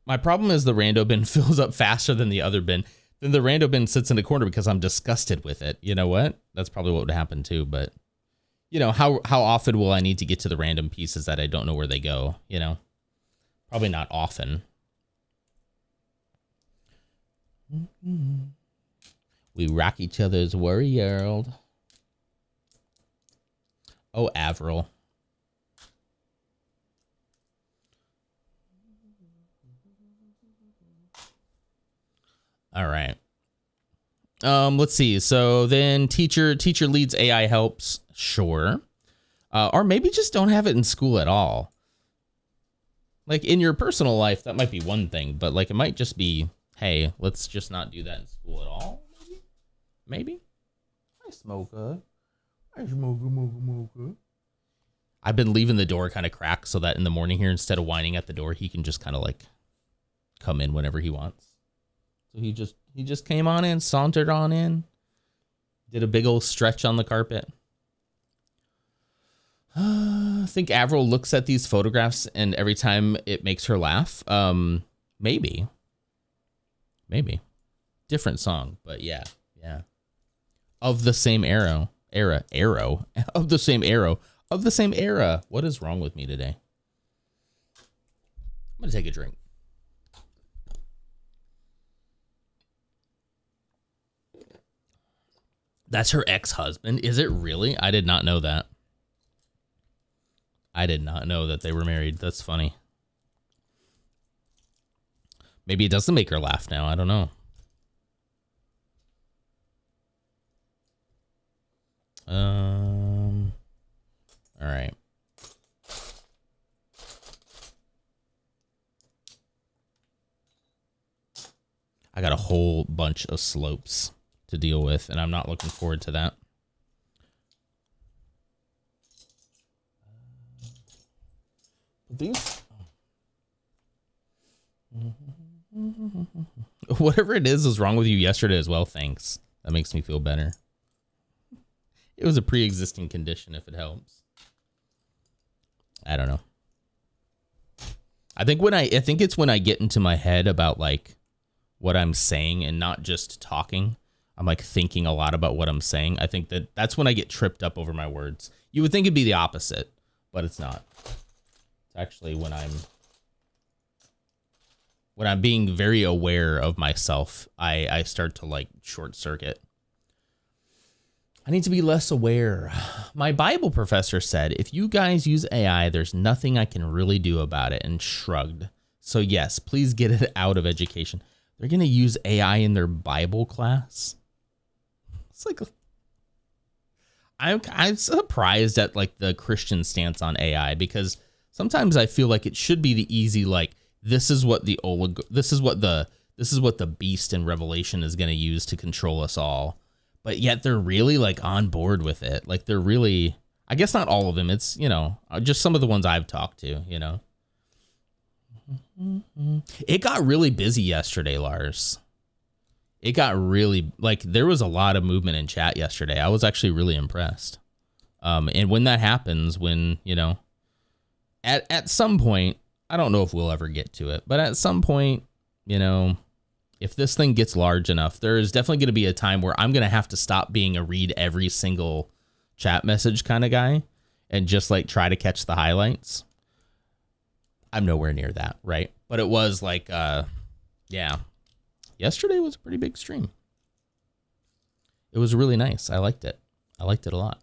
My problem is the rando bin fills up faster than the other bin. Then the rando bin sits in the corner because I'm disgusted with it. You know what? That's probably what would happen too. But you know, how often will I need to get to the random pieces that I don't know where they go? You know, probably not often. We rock each other's world. Oh, Avril. All right. Let's see. So then teacher leads AI helps. Sure. Or maybe just don't have it in school at all. Like in your personal life, that might be one thing, but like it might just be, hey, let's just not do that in school at all. Maybe. I smoke good. I've been leaving the door kind of cracked so that in the morning here, instead of whining at the door, he can just kind of like come in whenever he wants. So he just came on in, sauntered on in, did a big old stretch on the carpet. I think Avril looks at these photographs and every time it makes her laugh. Maybe. Different song, but yeah. Of the same era. Of the same era. What is wrong with me today? I'm going to take a drink. That's her ex-husband. Is it really? I did not know that. I did not know that they were married. That's funny. Maybe it doesn't make her laugh now. I don't know. All right. I got a whole bunch of slopes to deal with, and I'm not looking forward to that. These, whatever it is wrong with you yesterday as well. Thanks. That makes me feel better. It was a pre-existing condition, if it helps. I don't know. I think it's when I get into my head about like what I'm saying and not just talking. I'm like thinking a lot about what I'm saying. I think that's when I get tripped up over my words. You would think it'd be the opposite, but it's not. It's actually when I'm being very aware of myself, I start to like short circuit. I need to be less aware. My Bible professor said, if you guys use AI, there's nothing I can really do about it, and shrugged. So yes, please get it out of education. They're going to use AI in their Bible class. It's like, I'm surprised at like the Christian stance on AI, because sometimes I feel like it should be the easy, like, this is what the beast in Revelation is going to use to control us all. But yet they're really like on board with it. Like they're really, I guess not all of them. It's, you know, just some of the ones I've talked to, you know. It got really busy yesterday, Lars. It got really, like, there was a lot of movement in chat yesterday. I was actually really impressed. And when that happens, when, you know, at some point, I don't know if we'll ever get to it, but at some point, you know, if this thing gets large enough, there is definitely going to be a time where I'm going to have to stop being a read every single chat message kind of guy and just like try to catch the highlights. I'm nowhere near that, right? But it was like, yeah, yesterday was a pretty big stream. It was really nice. I liked it. I liked it a lot.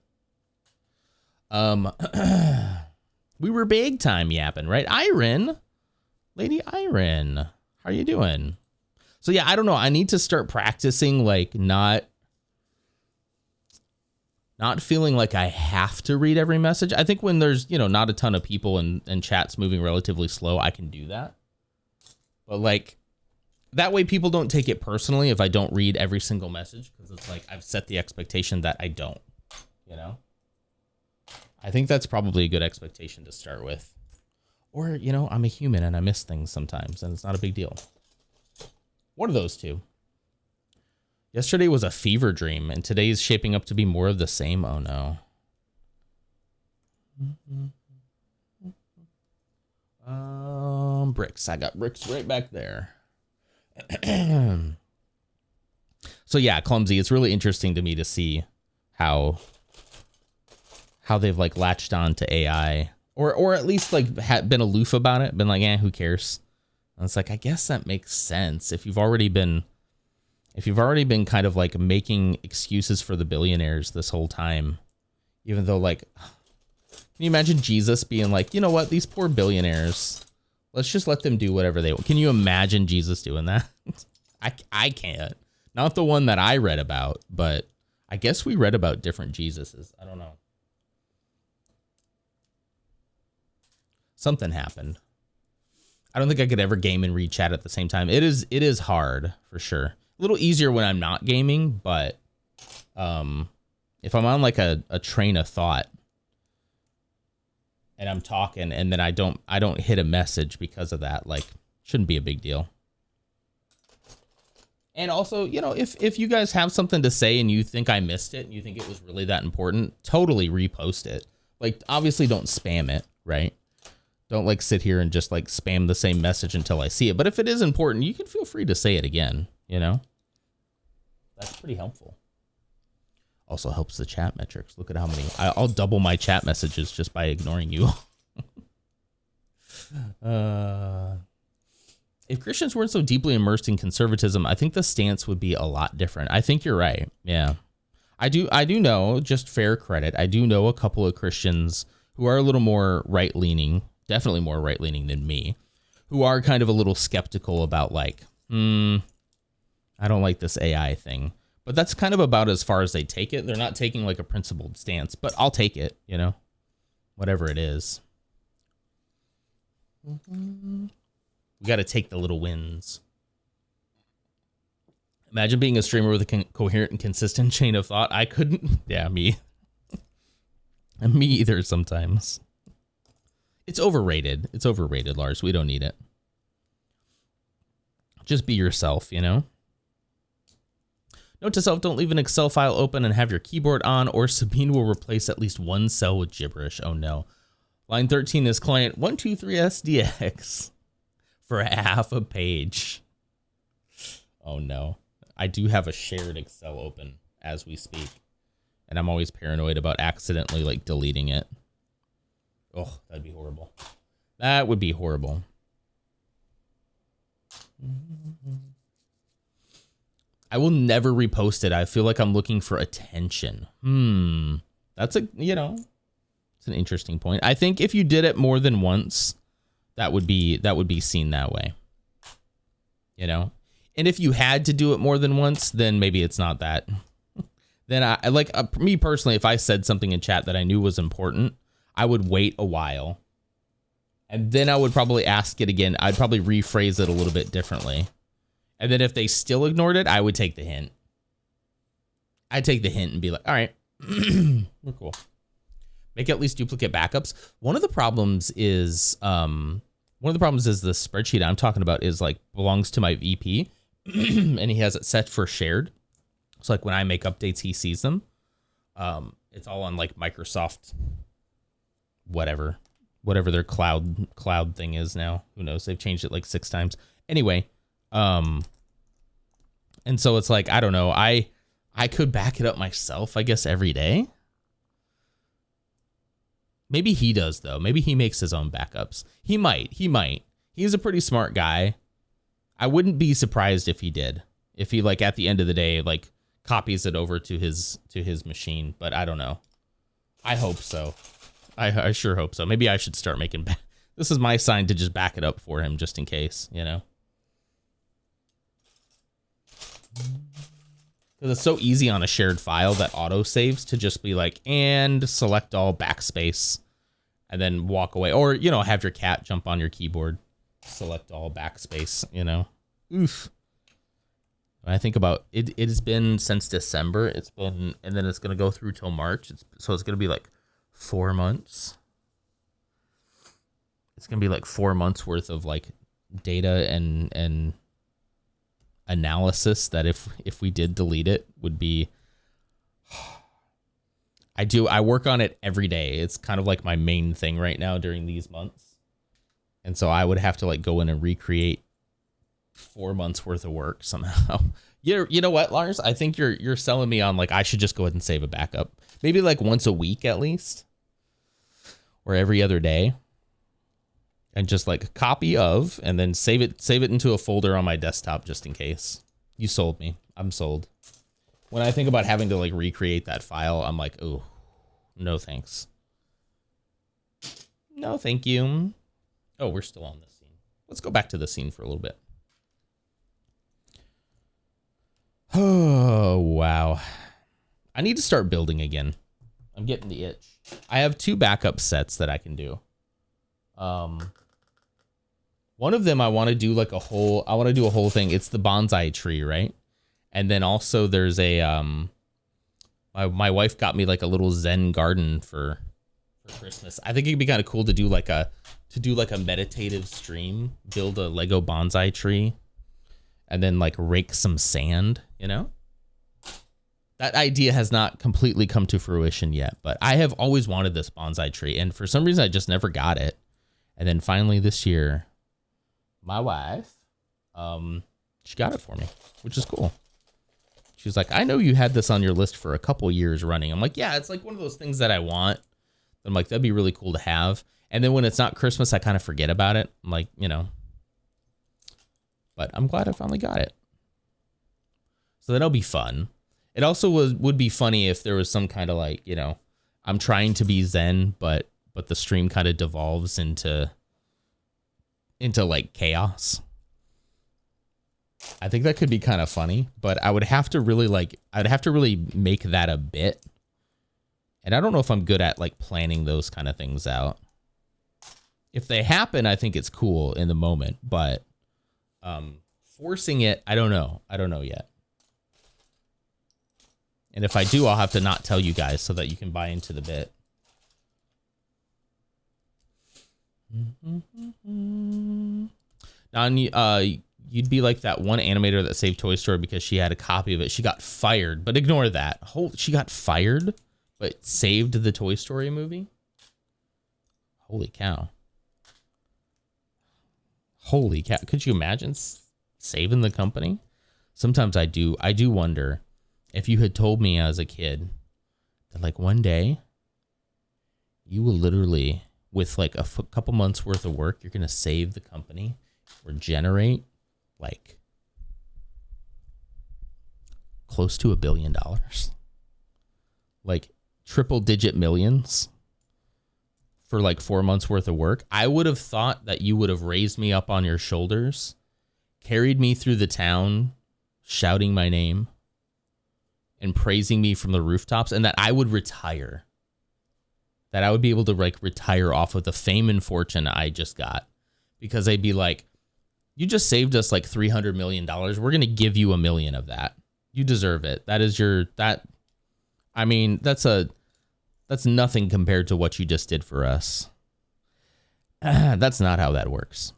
We were big time yapping, right? Iron, Lady Iron, how are you doing? So yeah, I don't know. I need to start practicing, like, not feeling like I have to read every message. I think when there's, you know, not a ton of people and chat's moving relatively slow, I can do that. But like, that way people don't take it personally if I don't read every single message, because it's like I've set the expectation that I don't, you know? I think that's probably a good expectation to start with. Or, you know, I'm a human and I miss things sometimes, and it's not a big deal. One of those two. Yesterday was a fever dream, and today's shaping up to be more of the same. Oh no. Bricks. I got bricks right back there. So yeah, Clumsy, it's really interesting to me to see how they've like latched on to AI, or at least like been aloof about it, been like, who cares? And it's like, I guess that makes sense. If you've already been kind of like making excuses for the billionaires this whole time, even though, like, can you imagine Jesus being like, you know what, these poor billionaires, let's just let them do whatever they want. Can you imagine Jesus doing that? I can't. Not the one that I read about, but I guess we read about different Jesuses. I don't know. Something happened. I don't think I could ever game and read chat at the same time. It is hard for sure. A little easier when I'm not gaming, but if I'm on like a train of thought and I'm talking and then I don't hit a message because of that, like, shouldn't be a big deal. And also, you know, if you guys have something to say and you think I missed it and you think it was really that important, totally repost it. Like, obviously don't spam it, right? Don't like sit here and just like spam the same message until I see it. But if it is important, you can feel free to say it again, you know? That's pretty helpful. Also helps the chat metrics. Look at how many. I'll double my chat messages just by ignoring you. If Christians weren't so deeply immersed in conservatism, I think the stance would be a lot different. I think you're right. Yeah. I do know, just fair credit, I do know a couple of Christians who are a little more right-leaning, definitely more right-leaning than me, who are kind of a little skeptical about like, I don't like this AI thing. But that's kind of about as far as they take it. They're not taking like a principled stance, but I'll take it, you know, whatever it is. We got to take the little wins. Imagine being a streamer with a coherent and consistent chain of thought. I couldn't. Yeah, me. Me either sometimes. It's overrated. It's overrated, Lars. We don't need it. Just be yourself, you know? Note to self, don't leave an Excel file open and have your keyboard on, or Sabine will replace at least one cell with gibberish. Oh no. Line 13 is client 123SDX for half a page. Oh no. I do have a shared Excel open as we speak, and I'm always paranoid about accidentally like deleting it. Oh, that'd be horrible. That would be horrible. I will never repost it. I feel like I'm looking for attention. That's it's an interesting point. I think if you did it more than once, that would be seen that way. You know? And if you had to do it more than once, then maybe it's not that. Then I like me personally, if I said something in chat that I knew was important, I would wait a while. And then I would probably ask it again. I'd probably rephrase it a little bit differently. And then if they still ignored it, I would take the hint. I'd take the hint and be like, all right, we're cool. Make at least duplicate backups. One of the problems is the spreadsheet I'm talking about is like belongs to my VP and he has it set for shared. So like when I make updates, he sees them. It's all on like Microsoft, whatever their cloud thing is now. Who knows? They've changed it like 6 times. Anyway, and so it's like, I don't know. I could back it up myself, I guess, every day. Maybe he does though. Maybe he makes his own backups. He might. He's a pretty smart guy. I wouldn't be surprised if he did. If he like at the end of the day like copies it over to his machine, but I don't know. I hope so. I sure hope so. Maybe I should start making this is my sign to just back it up for him just in case, you know. Because it's so easy on a shared file that auto saves to just be like, and select all backspace and then walk away. Or, you know, have your cat jump on your keyboard, select all backspace, you know. Oof. When I think about it, it has been since December. It's been, and then it's going to go through till March. So it's going to be like 4 months. It's going to be like 4 months worth of like data and analysis that if we did delete it would be. I work on it every day. It's kind of like my main thing right now during these months. And so I would have to like go in and recreate 4 months worth of work somehow. You know what, Lars? I think you're selling me on like I should just go ahead and save a backup. Maybe like once a week at least. Or every other day. And just like copy of and then save it into a folder on my desktop just in case. You sold me. I'm sold. When I think about having to like recreate that file, I'm like, oh, no thanks. No, thank you. Oh, we're still on this scene. Let's go back to the scene for a little bit. Oh, wow. I need to start building again. I'm getting the itch. I have 2 backup sets that I can do. One of them I want to do like a whole thing. It's the bonsai tree, right? And then also there's a my wife got me like a little Zen garden for Christmas. I think it'd be kind of cool to do like a meditative stream, build a Lego bonsai tree, and then like rake some sand, you know? That idea has not completely come to fruition yet, but I have always wanted this bonsai tree, and for some reason I just never got it. And then finally this year, my wife, she got it for me, which is cool. She's like, I know you had this on your list for a couple years running. I'm like, yeah, it's like one of those things that I want. I'm like, that'd be really cool to have. And then when it's not Christmas, I kind of forget about it. I'm like, you know, but I'm glad I finally got it. So that'll be fun. It also would be funny if there was some kind of like, you know, I'm trying to be Zen, but the stream kind of devolves into like chaos. I think that could be kind of funny, but I would have to really make that a bit. And I don't know if I'm good at like planning those kind of things out. If they happen, I think it's cool in the moment, but forcing it, I don't know. I don't know yet. And if I do, I'll have to not tell you guys so that you can buy into the bit. Now, you'd be like that one animator that saved Toy Story because she had a copy of it. She got fired, but ignore that. She got fired, but saved the Toy Story movie? Holy cow. Holy cow. Could you imagine saving the company? Sometimes I do wonder if you had told me as a kid that like one day you will literally, with like a couple months worth of work, you're going to save the company or generate like close to $1 billion. Like triple digit millions for like 4 months worth of work. I would have thought that you would have raised me up on your shoulders, carried me through the town, shouting my name and praising me from the rooftops, and that I would retire. That I would be able to like retire off of the fame and fortune I just got, because they'd be like, you just saved us like $300 million. We're going to give you $1 million of that. You deserve it. That is I mean, that's nothing compared to what you just did for us. That's not how that works.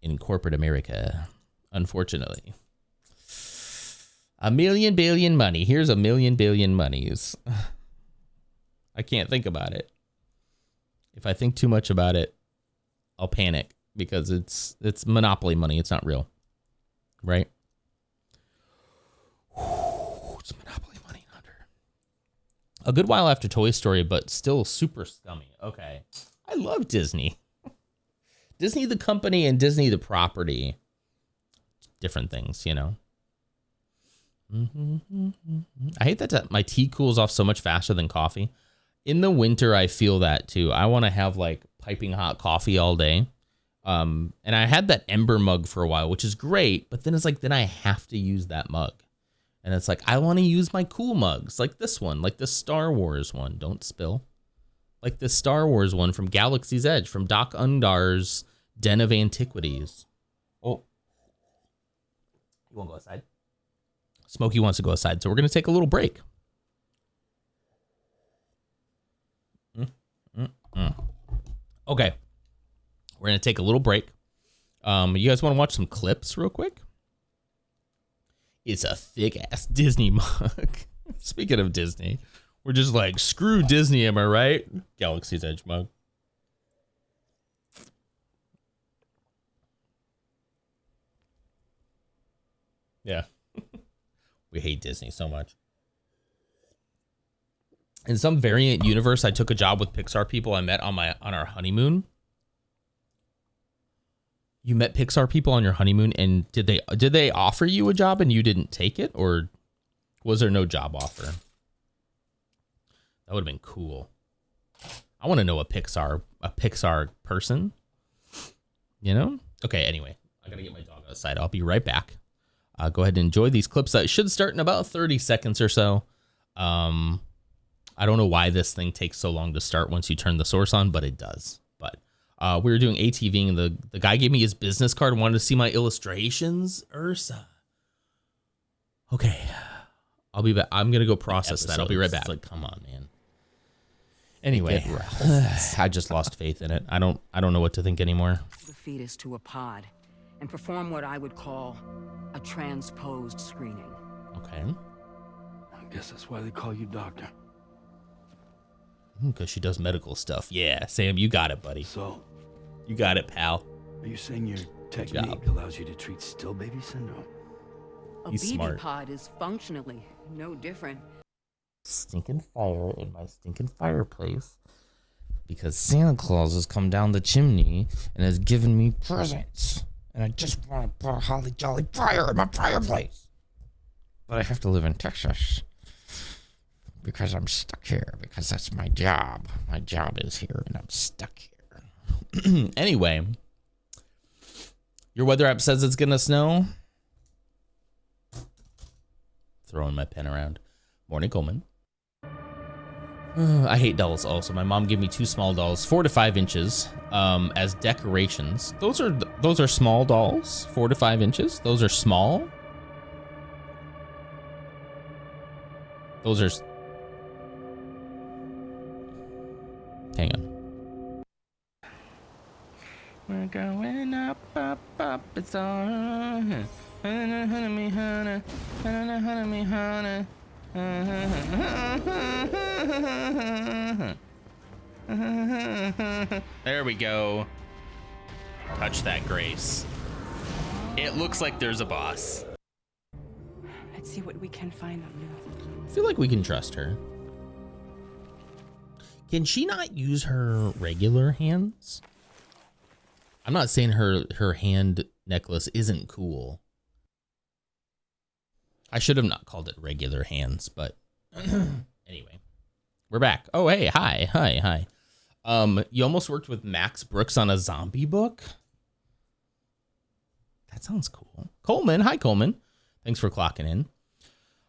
In corporate America, unfortunately. $1 million billion money. Here's $1 million billion monies. I can't think about it. If I think too much about it, I'll panic, because it's monopoly money. It's not real, right? It's monopoly money, Hunter. A good while after Toy Story, but still super scummy. Okay, I love Disney. Disney the company and Disney the property. Different things, you know. I hate that my tea cools off so much faster than coffee. In the winter, I feel that too. I want to have like piping hot coffee all day. And I had that Ember mug for a while, which is great. But then it's like, then I have to use that mug. And it's like, I want to use my cool mugs, like this one, like the Star Wars one. Don't spill. Like the Star Wars one from Galaxy's Edge, from Doc Undar's Den of Antiquities. Oh, you want to go outside? Smokey wants to go outside, so we're going to take a little break. Okay. We're going to take a little break. You guys want to watch some clips real quick? It's a thick-ass Disney mug. Speaking of Disney, we're just like, screw Disney, am I right? Galaxy's Edge mug. Yeah. We hate Disney so much. In some variant universe, I took a job with Pixar people I met on our honeymoon. You met Pixar people on your honeymoon, and did they offer you a job and you didn't take it, or was there no job offer? That would have been cool. I want to know a Pixar person. You know? Okay, anyway, I gotta get my dog outside. I'll be right back. Go ahead and enjoy these clips that should start in about 30 seconds or so. I don't know why this thing takes so long to start once you turn the source on, but it does. But we were doing ATVing, and the guy gave me his business card and wanted to see my illustrations. Ursa. Okay. I'll be back. I'm going to go process that. I'll be right back. Like, come on, man. Anyway, I just lost faith in it. I don't know what to think anymore. The fetus to a pod and perform what I would call a transposed screening. Okay. I guess that's why they call you doctor. Because she does medical stuff. Yeah, Sam, you got it, buddy. So, you got it, pal. Are you saying your technique allows you to treat still baby syndrome? A BB pod is functionally no different. Stinking fire in my stinking fireplace, because Santa Claus has come down the chimney and has given me presents, and I just want to put a holly jolly fire in my fireplace. But I have to live in Texas because I'm stuck here, because that's my job. My job is here and I'm stuck here. Anyway, your weather app says it's gonna snow. Throwing my pen around. Morning, Coleman. I hate dolls also. My mom gave me 2 small dolls, 4 to 5 inches, as decorations. Those are small dolls, 4 to 5 inches. Those are small. Those are... Hang on. We're going up, up, up, it's on. There we go. Touch that, Grace. It looks like there's a boss. Let's see what we can find on you. I feel like we can trust her. Can she not use her regular hands? I'm not saying her hand necklace isn't cool. I should have not called it regular hands, but anyway, we're back. Oh, hey, hi. You almost worked with Max Brooks on a zombie book? That sounds cool. Coleman, hi, Coleman. Thanks for clocking in.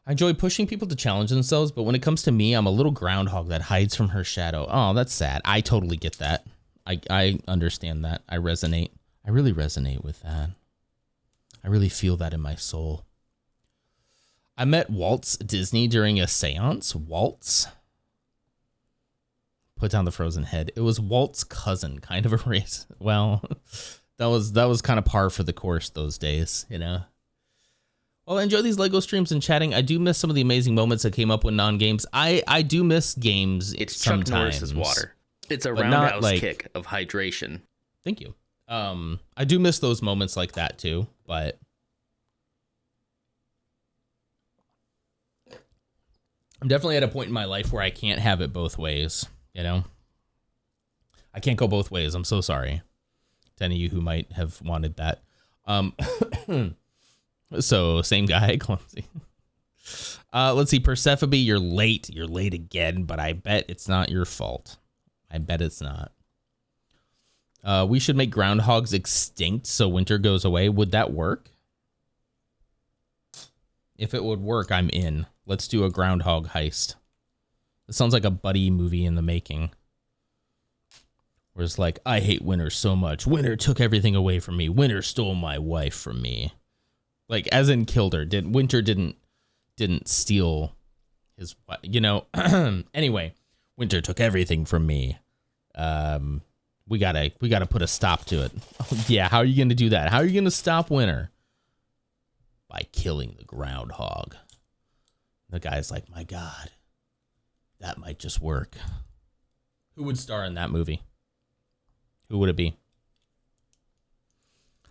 I enjoy pushing people to challenge themselves, but when it comes to me, I'm a little groundhog that hides from her shadow. Oh, that's sad. I totally get that. I understand that. I resonate. I really resonate with that. I really feel that in my soul. I met Waltz Disney during a seance. Waltz? Put down the frozen head. It was Walt's cousin, kind of a race. Well, that was kind of par for the course those days, you know. Well, I enjoy these LEGO streams and chatting. I do miss some of the amazing moments that came up with non-games. I do miss games. It's sometimes. Chuck Norris's water. It's a But roundhouse not, kick of hydration. Thank you. I do miss those moments like that too, but I'm definitely at a point in my life where I can't have it both ways, you know? I can't go both ways. I'm so sorry to any of you who might have wanted that. So same guy, clumsy. Let's see, Persephone, you're late. You're late again, but I bet it's not your fault. I bet it's not. We should make groundhogs extinct so winter goes away. Would that work? If it would work, I'm in. Let's do a groundhog heist. It sounds like a buddy movie in the making. Where it's like, I hate winter so much. Winter took everything away from me. Winter stole my wife from me. Like, as in killed her. Winter didn't steal his wife. You know, anyway, winter took everything from me. We gotta put a stop to it. Oh, yeah, how are you gonna do that? How are you gonna stop winter? By killing the groundhog. The guy's like, my God, that might just work. Who would star in that movie? Who would it be?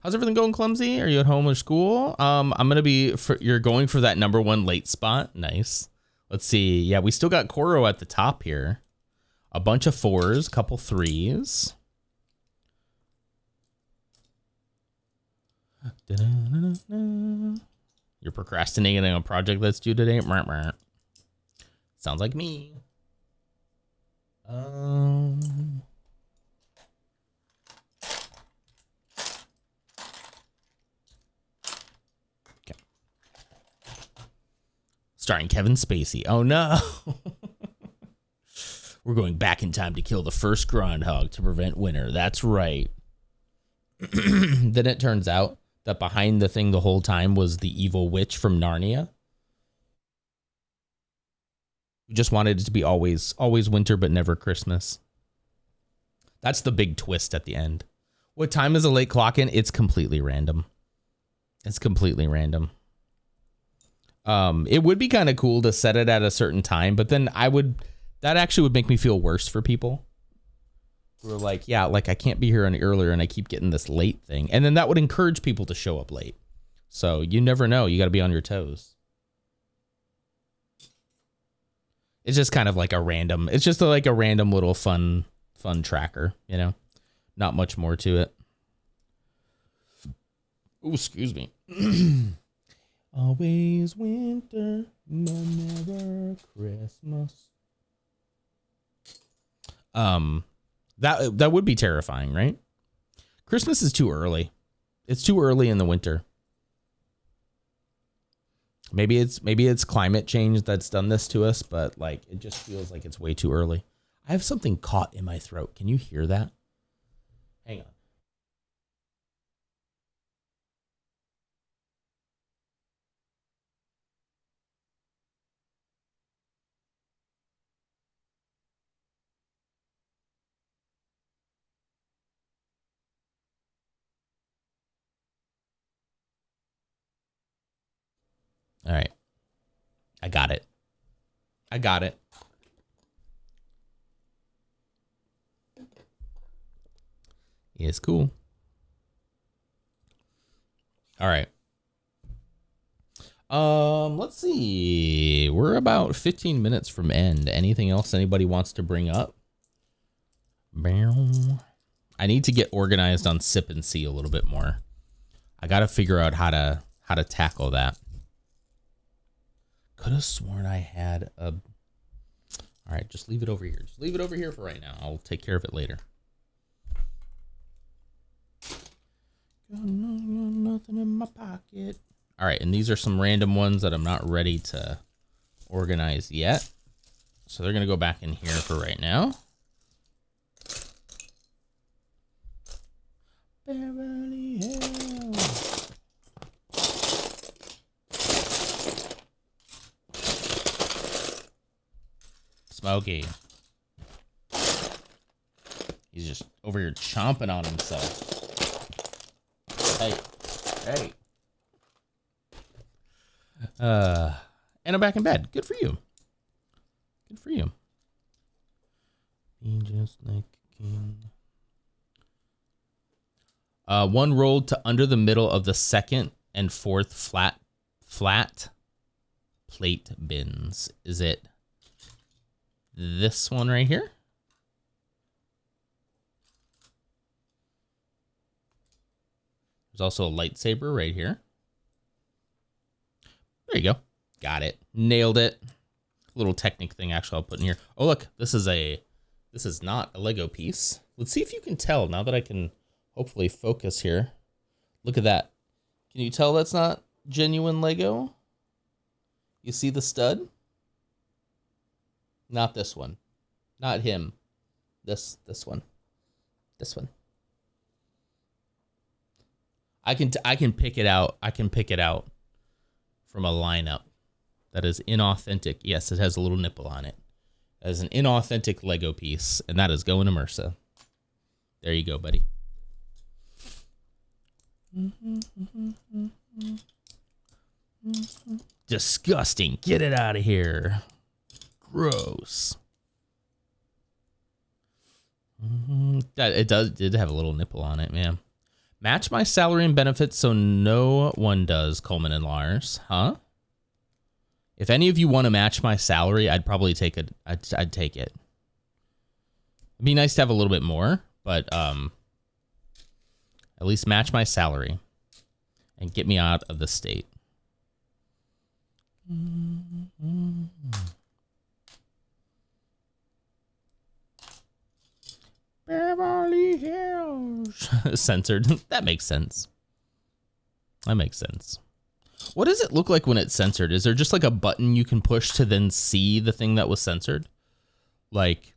How's everything going, Clumsy? Are you at home or school? I'm gonna be. You're going for that #1 late spot. Nice. Let's see. Yeah, we still got Koro at the top here. A bunch of 4s, couple 3s. You're procrastinating on a project that's due today. Sounds like me. Okay. Starring Kevin Spacey. Oh no. We're going back in time to kill the first groundhog to prevent winter. That's right. Then it turns out that behind the thing the whole time was the evil witch from Narnia. We just wanted it to be always winter, but never Christmas. That's the big twist at the end. What time is a late clock in? It's completely random. It's completely random. It would be kind of cool to set it at a certain time, but then that actually would make me feel worse for people. We're like, yeah, like I can't be here any earlier and I keep getting this late thing. And then that would encourage people to show up late. So you never know. You got to be on your toes. It's just kind of like it's just like a random little fun tracker, you know, not much more to it. Oh, excuse me. Always winter, but never Christmas. That would be terrifying, right? Christmas is too early. It's too early in the winter. Maybe it's climate change that's done this to us, but like it just feels like it's way too early. I have something caught in my throat. Can you hear that? Hang on. All right. I got it. It's cool. All right. Let's see. We're about 15 minutes from end. Anything else anybody wants to bring up? I need to get organized on Sip and See a little bit more. I got to figure out how to tackle that. could have sworn I had a... All right, just leave it over here. Just leave it over here for right now. I'll take care of it later. Got nothing in my pocket. All right, and these are some random ones that I'm not ready to organize yet. So they're going to go back in here for right now. Beverly Hills. Smokey. He's just over here chomping on himself. Hey. Hey. And I'm back in bed. Good for you. Good for you. Be just like a king. One rolled to under the middle of the second and fourth flat plate bins. Is it this one right here? There's also a lightsaber right here. There you go. Got it. Nailed it. Little Technic thing actually I'll put in here. Oh, look, this is not a Lego piece. Let's see if you can tell now that I can hopefully focus here. Look at that. Can you tell that's not genuine Lego? You see the stud? Not this one. Not him. This one. This one. I can pick it out. I can pick it out from a lineup that is inauthentic. Yes, it has a little nipple on it. That is an inauthentic Lego piece, and that is going to MRSA. There you go, buddy. Disgusting. Get it out of here. Gross. It did have a little nipple on it, man. Match my salary and benefits so no one does, Coleman and Lars. Huh? If any of you want to match my salary, I'd probably take it. I'd take it. It'd be nice to have a little bit more, but at least match my salary and get me out of the state. Beverly Hills. Censored. That makes sense. That makes sense. What does it look like when it's censored? Is there just like a button you can push to then see the thing that was censored? Like,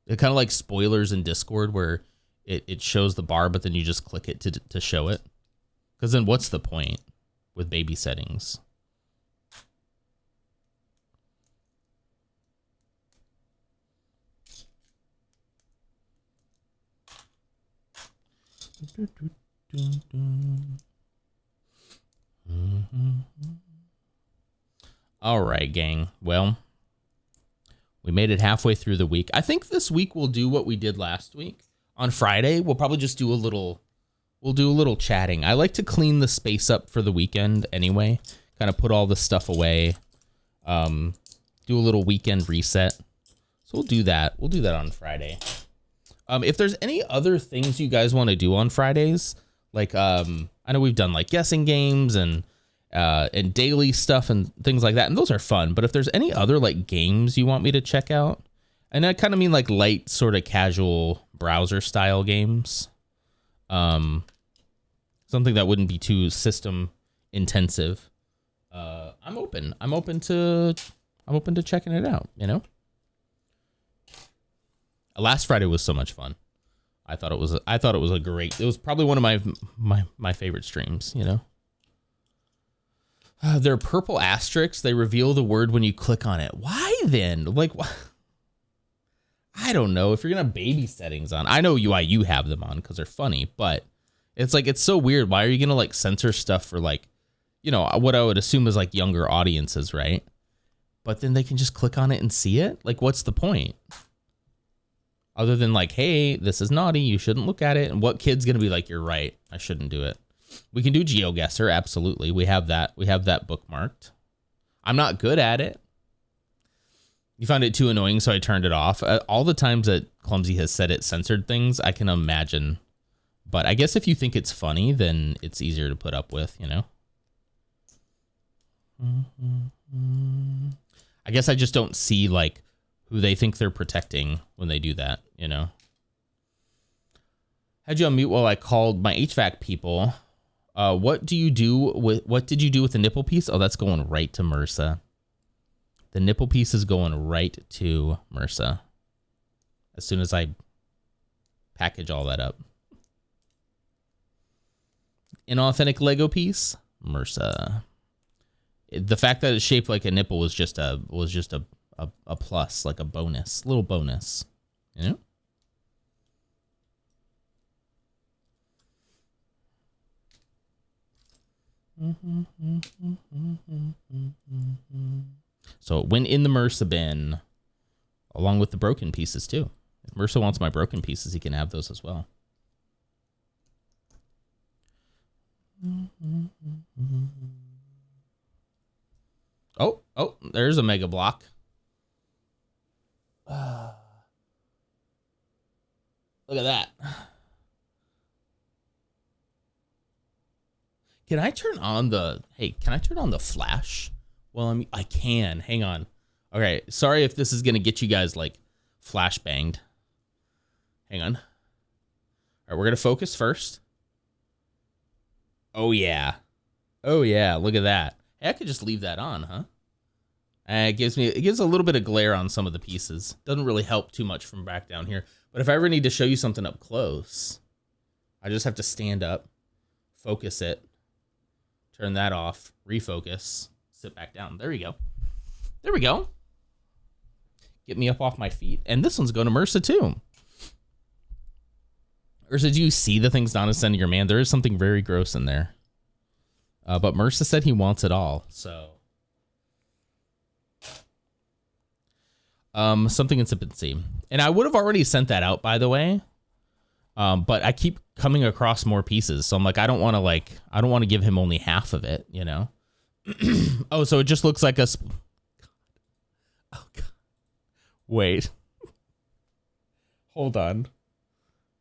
it kind of like spoilers in Discord where it shows the bar, but then you just click it to show it. Because then what's the point with baby settings? All right, gang. Well, we made it halfway through the week. I think this week we'll do what we did last week. On Friday, we'll probably just do a little chatting. I like to clean the space up for the weekend anyway. Kind of put all the stuff away. Do a little weekend reset. So we'll do that. We'll do that on Friday. If there's any other things you guys want to do on Fridays, like I know we've done like guessing games and daily stuff and things like that, and those are fun. But if there's any other like games you want me to check out, and I kind of mean like light, sort of casual browser style games, something that wouldn't be too system intensive, I'm open. I'm open to checking it out. You know. Last Friday was so much fun. I thought it was a great. It was probably one of my favorite streams. You know. They're purple asterisks. They reveal the word when you click on it. Why then? Like, why? I don't know. If you're gonna have baby settings on, I know why you have them on because they're funny. But it's like it's so weird. Why are you gonna like censor stuff for like, you know, what I would assume is like younger audiences, right? But then they can just click on it and see it. Like, what's the point? Other than like, hey, this is naughty, you shouldn't look at it. And what kid's gonna be like, you're right, I shouldn't do it. We can do GeoGuessr, absolutely. We have that bookmarked. I'm not good at it. You found it too annoying, so I turned it off. All the times that Clumsy has said it censored things, I can imagine. But I guess if you think it's funny, then it's easier to put up with, you know? I guess I just don't see like who they think they're protecting when they do that, you know? Had you on mute while I called my HVAC people. What did you do with the nipple piece? Oh, that's going right to MRSA. The nipple piece is going right to MRSA. As soon as I package all that up. Inauthentic Lego piece, MRSA. The fact that it's shaped like a nipple was just a plus, like a bonus, little bonus, you know? So it went in the MRSA bin along with the broken pieces too. If MRSA wants my broken pieces, he can have those as well. Oh, there's a mega block. Look at that. Can I turn on the flash? Well, I can. Hang on. Okay, sorry if this is going to get you guys like flash banged. Hang on. All right, we're going to focus first. Oh yeah. Look at that. Hey, I could just leave that on, huh? It gives a little bit of glare on some of the pieces. Doesn't really help too much from back down here. But if I ever need to show you something up close, I just have to stand up, focus it, turn that off, refocus, sit back down. There we go. Get me up off my feet. And this one's going to MRSA too. Ursa, do you see the things Donna's sending your man? There is something very gross in there. But MRSA said he wants it all, so. Something incipiency. And I would have already sent that out, by the way. But I keep coming across more pieces. So I'm like, I don't want to give him only half of it, you know? Oh, so it just looks like a... Oh, God. Wait. Hold on.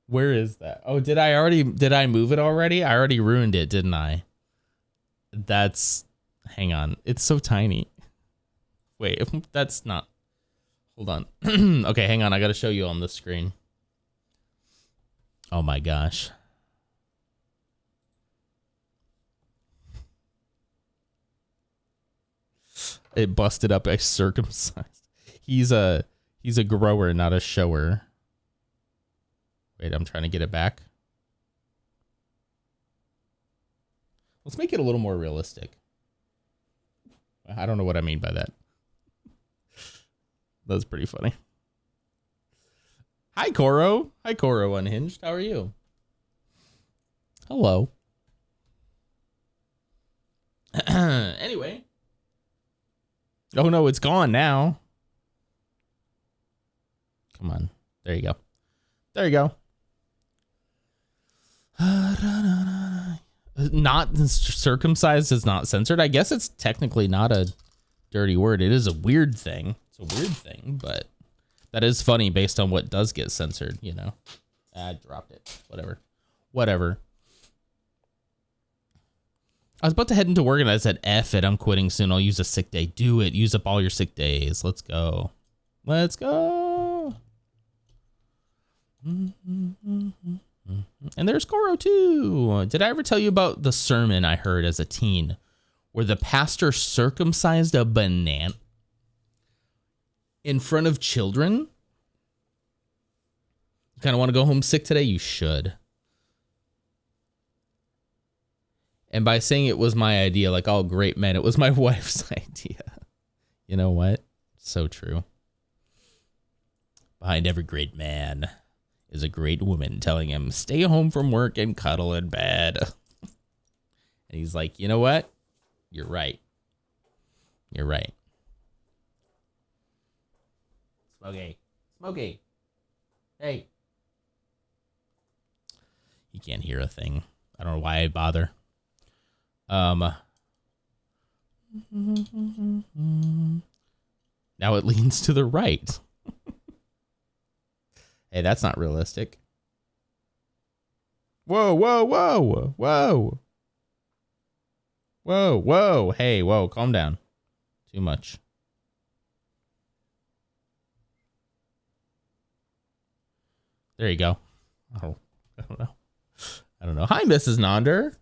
Where is that? Oh, did I move it already? I already ruined it, didn't I? Hang on. It's so tiny. Wait, that's not... Hold on. Okay, hang on. I got to show you on the screen. Oh my gosh. It busted up a circumcised. He's a grower, not a shower. Wait, I'm trying to get it back. Let's make it a little more realistic. I don't know what I mean by that. That's pretty funny. Hi, Koro. Hi, Koro Unhinged. How are you? Hello. Anyway. Oh, no, it's gone now. Come on. There you go. There you go. Not circumcised is not censored. I guess it's technically not a dirty word. It is a weird thing. It's a weird thing, but that is funny based on what does get censored, you know. I dropped it. Whatever. I was about to head into work and I said, F it, I'm quitting soon. I'll use a sick day. Do it. Use up all your sick days. Let's go. Let's go. And there's Koro too. Did I ever tell you about the sermon I heard as a teen where the pastor circumcised a banana in front of children? You kind of want to go home sick today? You should. And by saying it was my idea, like all great men, it was my wife's idea. You know what? So true. Behind every great man is a great woman telling him, stay home from work and cuddle in bed. And he's like, you know what? You're right. You're right. Smokey. Hey. He can't hear a thing. I don't know why I bother. Now it leans to the right. Hey, that's not realistic. Whoa. Hey, whoa, calm down. Too much. There you go. Oh, I don't know. Hi, Mrs. Nonder.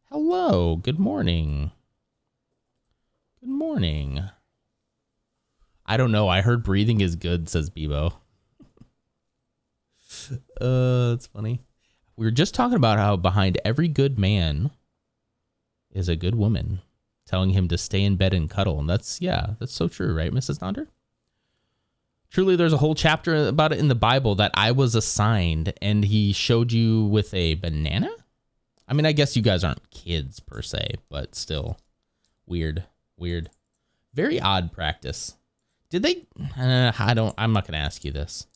Hello. Good morning. Good morning. I don't know. I heard breathing is good, says Bebo. It's funny. We were just talking about how behind every good man is a good woman telling him to stay in bed and cuddle. And that's so true, right, Mrs. Nonder? Truly, there's a whole chapter about it in the Bible that I was assigned, and he showed you with a banana? I mean, I guess you guys aren't kids per se, but still weird. Very odd practice. Did they? I'm not going to ask you this.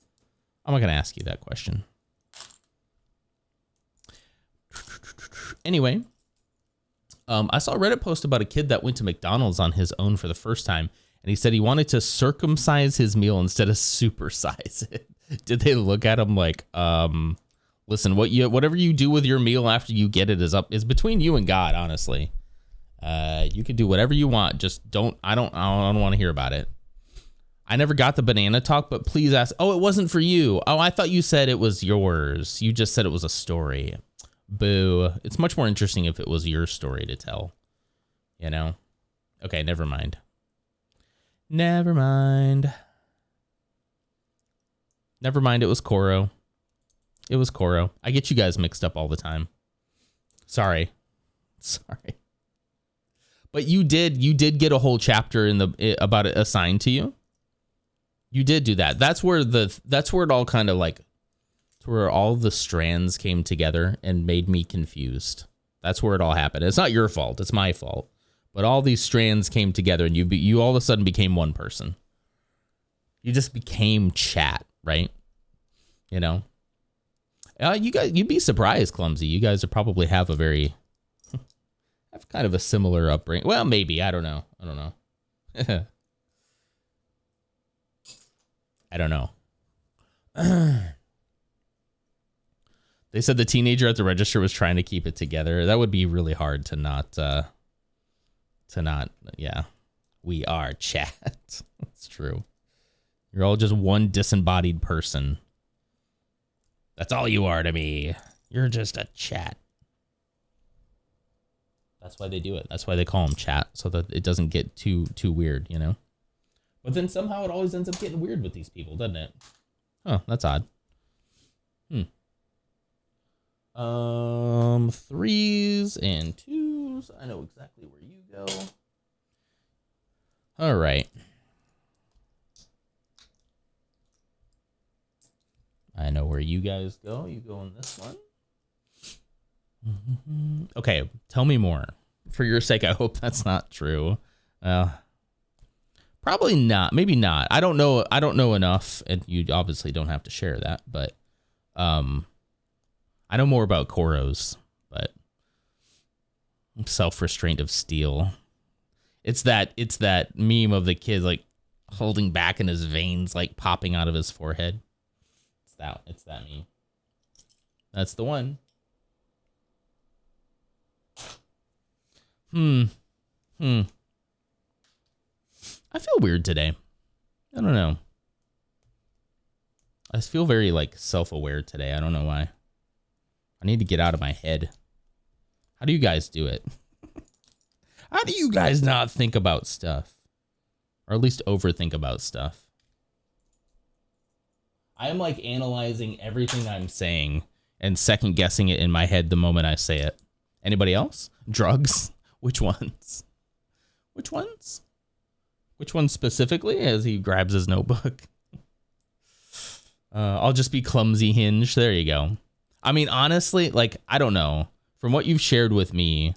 I'm not going to ask you that question. Anyway, I saw a Reddit post about a kid that went to McDonald's on his own for the first time, and he said he wanted to circumcise his meal instead of supersize it. Did they look at him like, listen, whatever you do with your meal after you get it is between you and God, honestly. You can do whatever you want. Just I don't want to hear about it. I never got the banana talk, but please ask. Oh, it wasn't for you. Oh, I thought you said it was yours. You just said it was a story. Boo. It's much more interesting if it was your story to tell. You know? Okay, never mind. Never mind, it was Koro. I get you guys mixed up all the time. Sorry. But you did get a whole chapter about it assigned to you. You did do that. That's where it all kind of like, where all the strands came together and made me confused. That's where it all happened. It's not your fault. It's my fault. But all these strands came together, and you all of a sudden became one person. You just became chat, right? You know. You'd be surprised, Clumsy. You guys probably have kind of a similar upbringing. Well, maybe. I don't know. I don't know. They said the teenager at the register was trying to keep it together. That would be really hard to not. Yeah. We are chat. That's true. You're all just one disembodied person. That's all you are to me. You're just a chat. That's why they do it. That's why they call them chat, so that it doesn't get too weird, you know? But then somehow it always ends up getting weird with these people, doesn't it? Oh, that's odd. 3s and 2s. I know exactly where you go. All right. I know where you guys go. You go in this one. Okay, tell me more. For your sake, I hope that's not true. Probably not. Maybe not. I don't know enough, and you obviously don't have to share that, but I know more about Koros, but self-restraint of steel. It's that meme of the kid like holding back and his veins like popping out of his forehead. It's that meme. That's the one. I feel weird today. I don't know. I just feel very like self-aware today. I don't know why. I need to get out of my head. How do you guys do it? How do you guys not think about stuff? Or at least overthink about stuff? I'm like analyzing everything I'm saying and second guessing it in my head the moment I say it. Anybody else? Drugs? Which ones? Which ones specifically? As he grabs his notebook. I'll just be clumsy Hinge. There you go. I mean, honestly, like, I don't know. From what you've shared with me,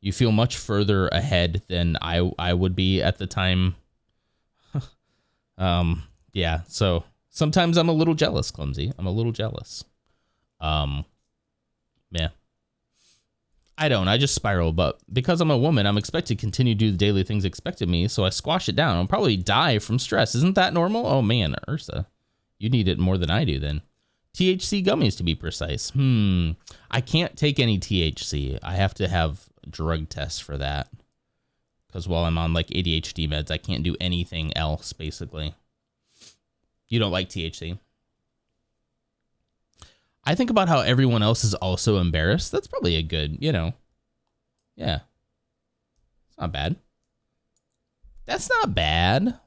you feel much further ahead than I would be at the time. Yeah, so sometimes I'm a little jealous, Clumsy. I'm a little jealous. Yeah. I just spiral, but because I'm a woman, I'm expected to continue to do the daily things expected of me, so I squash it down. I'll probably die from stress. Isn't that normal? Oh man, Ursa, you need it more than I do then. THC gummies to be precise. I can't take any THC. I have to have drug tests for that. Because while I'm on like ADHD meds, I can't do anything else, basically. You don't like THC? I think about how everyone else is also embarrassed. That's probably a good, yeah. It's not bad. That's not bad.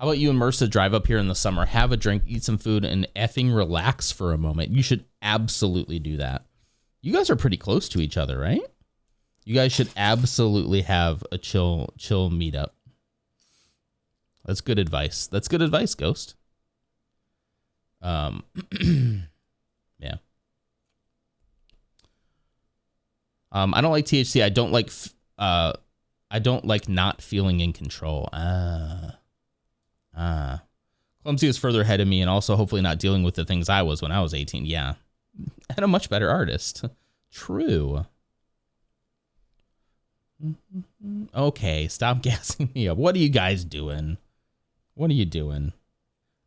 How about you and Marissa drive up here in the summer, have a drink, eat some food, and effing relax for a moment? You should absolutely do that. You guys are pretty close to each other, right? You guys should absolutely have a chill meetup. That's good advice. That's good advice, Ghost. Yeah. I don't like THC. I don't like not feeling in control. Clumsy is further ahead of me and also hopefully not dealing with the things I was when I was 18. Yeah. And a much better artist. True. Okay, stop gassing me up. What are you guys doing? What are you doing?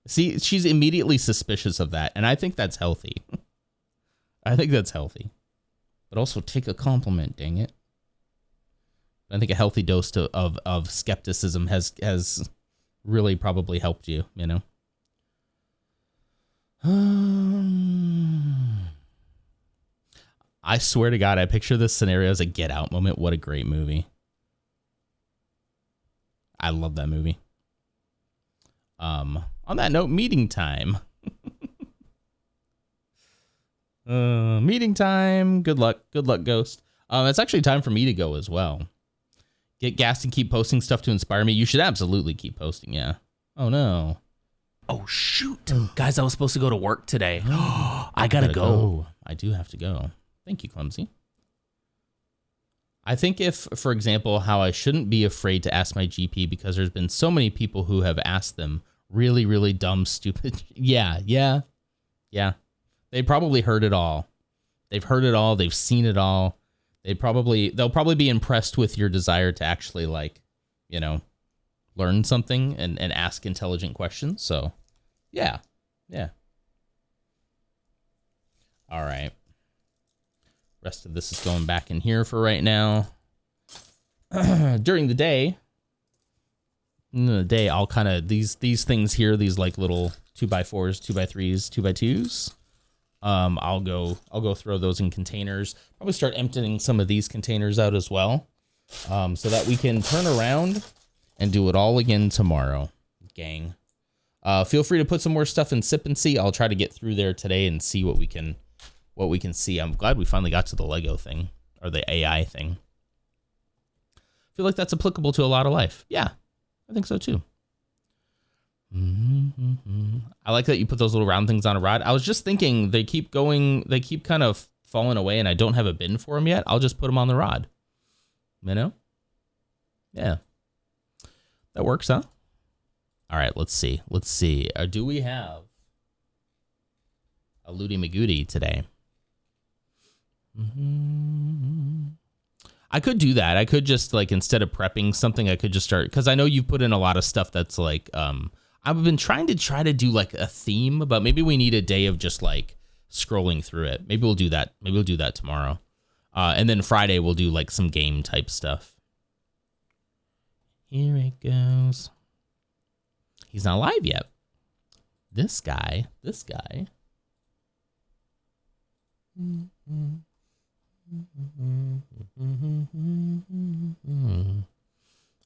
See, she's immediately suspicious of that, and I think that's healthy. I think that's healthy. But also take a compliment, dang it. I think a healthy dose of skepticism has really probably helped you, you know? I swear to God, I picture this scenario as a Get Out moment. What a great movie. I love that movie. On that note, meeting time. Meeting time. Good luck, Ghost. It's actually time for me to go as well. Get gassed and keep posting stuff to inspire me. You should absolutely keep posting, yeah. Oh, no. Oh, shoot. Guys, I was supposed to go to work today. I gotta go. I do have to go. Thank you, Clumsy. I think if, for example, how I shouldn't be afraid to ask my GP because there's been so many people who have asked them really, really dumb, stupid. Yeah. They probably heard it all. They've heard it all. They've seen it all. They'll probably be impressed with your desire to actually, like, you know, learn something and ask intelligent questions. So, yeah. All right. Rest of this is going back in here for right now. During the day, I'll kind of these things here, these like little 2x4s, 2x3s, 2x2s. I'll go throw those in containers. Probably start emptying some of these containers out as well, so that we can turn around and do it all again tomorrow, gang. Feel free to put some more stuff in Sip and See. I'll try to get through there today and see what we can see. I'm glad we finally got to the Lego thing, or the AI thing. I feel like that's applicable to a lot of life. Yeah, I think so too. I like that you put those little round things on a rod. I was just thinking they keep kind of falling away and I don't have a bin for them yet. I'll just put them on the rod. You know? Yeah. That works, huh? All right, let's see. Do we have a Looty Magoody today? I could do that. I could just, like, instead of prepping something, I could just start, because I know you've put in a lot of stuff that's like, I've been trying to do like a theme, but maybe we need a day of just like scrolling through it. Maybe we'll do that. Maybe we'll do that tomorrow. And then Friday we'll do like some game type stuff. Here it goes. He's not live yet. This guy.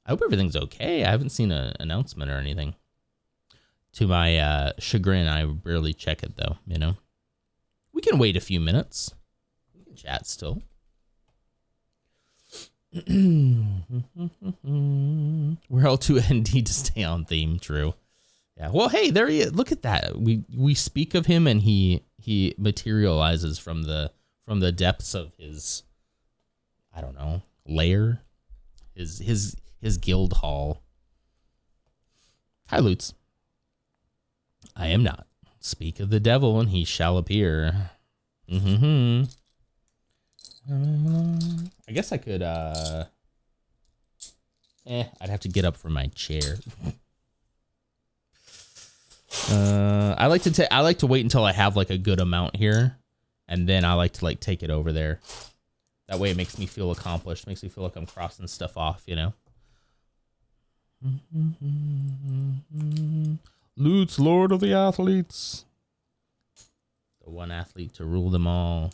I hope everything's okay. I haven't seen an announcement or anything. To my chagrin, I rarely check it, though, you know? We can wait a few minutes. We can chat still. We're all too ND to stay on theme, true. Yeah, well, hey, there he is. Look at that. We speak of him, and he materializes from the depths of his, I don't know, lair, his guild hall. Hi, Lutz. I am not. Speak of the devil and he shall appear. I guess I could, I'd have to get up from my chair. I like to wait until I have like a good amount here, and then I like to like take it over there. That way it makes me feel accomplished, makes me feel like I'm crossing stuff off, you know? Lutz, Lord of the Athletes. The one athlete to rule them all.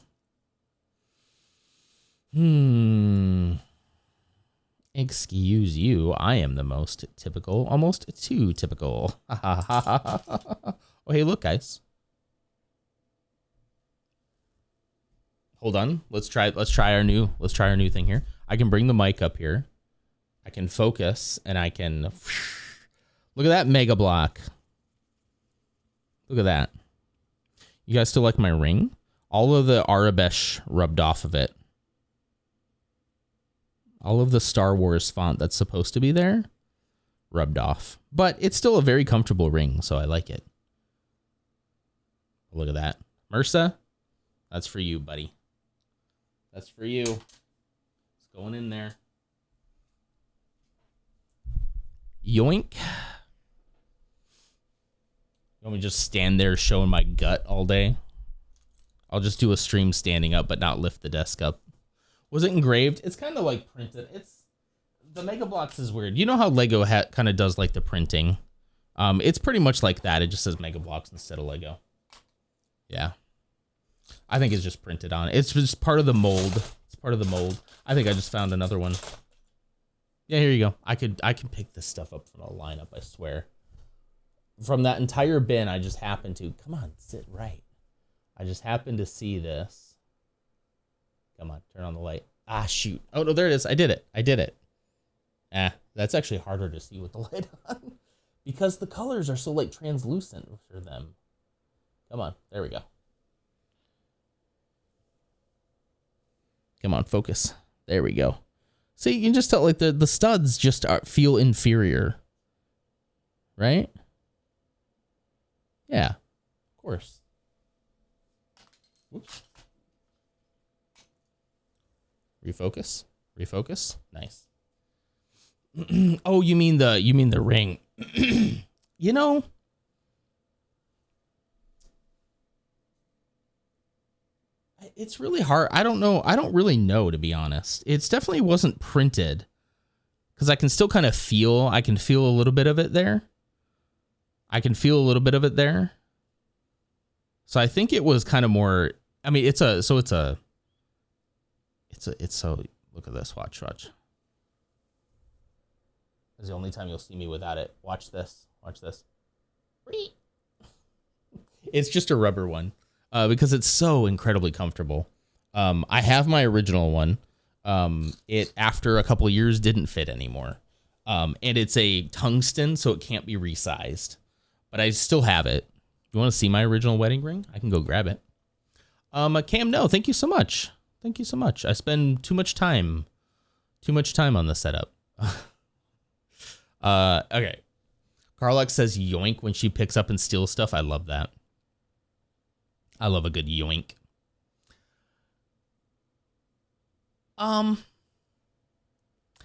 Excuse you, I am the most typical, almost too typical. Oh, hey, look, guys. Hold on. Let's try our new thing here. I can bring the mic up here. I can focus and I can look at that mega block. Look at that. You guys still like my ring? All of the Arabesh rubbed off of it. All of the Star Wars font that's supposed to be there rubbed off. But it's still a very comfortable ring, so I like it. Look at that. Mursa, that's for you, buddy. That's for you. It's going in there. Yoink. You want me to just stand there showing my gut all day? I'll just do a stream standing up, but not lift the desk up. Was it engraved? It's kind of like printed. The Mega Bloks is weird. You know how Lego kind of does like the printing? It's pretty much like that. It just says Mega Bloks instead of Lego. Yeah. I think it's just printed on. It's just part of the mold. It's part of the mold. I think I just found another one. Yeah, here you go. I can pick this stuff up from a lineup, I swear. From that entire bin, I just happened to... Come on, sit right. I just happened to see this. Come on, turn on the light. Ah, shoot. Oh, no, there it is. I did it. That's actually harder to see with the light on. Because the colors are so, like, translucent for them. Come on. There we go. Come on, focus. There we go. So you can just tell, like, the studs just feel inferior. Right? Yeah. Of course. Whoops. Refocus. Nice. Oh, you mean the ring. You know, it's really hard. I don't know. I don't really know, to be honest. It's definitely wasn't printed because I can still kind of feel. I can feel a little bit of it there. So I think it was kind of more. I mean, it's so look at this. Watch. This is the only time you'll see me without it. Watch this. It's just a rubber one because it's so incredibly comfortable. I have my original one. It, after a couple of years, didn't fit anymore. And it's a tungsten, so it can't be resized. But I still have it. You want to see my original wedding ring? I can go grab it. Cam, no, thank you so much. I spend too much time on the setup. Okay. Carlex says yoink when she picks up and steals stuff. I love that. I love a good yoink.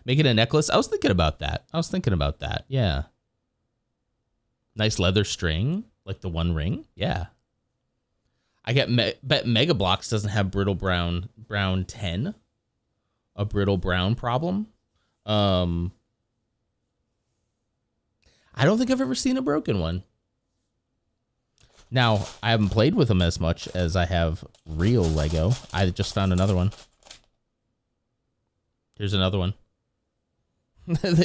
Make it a necklace. I was thinking about that. Yeah. Nice leather string, like the One Ring. Yeah. I bet Mega Bloks doesn't have brittle brown 10. A brittle brown problem. I don't think I've ever seen a broken one. Now, I haven't played with them as much as I have real Lego. I just found another one. Here's another one.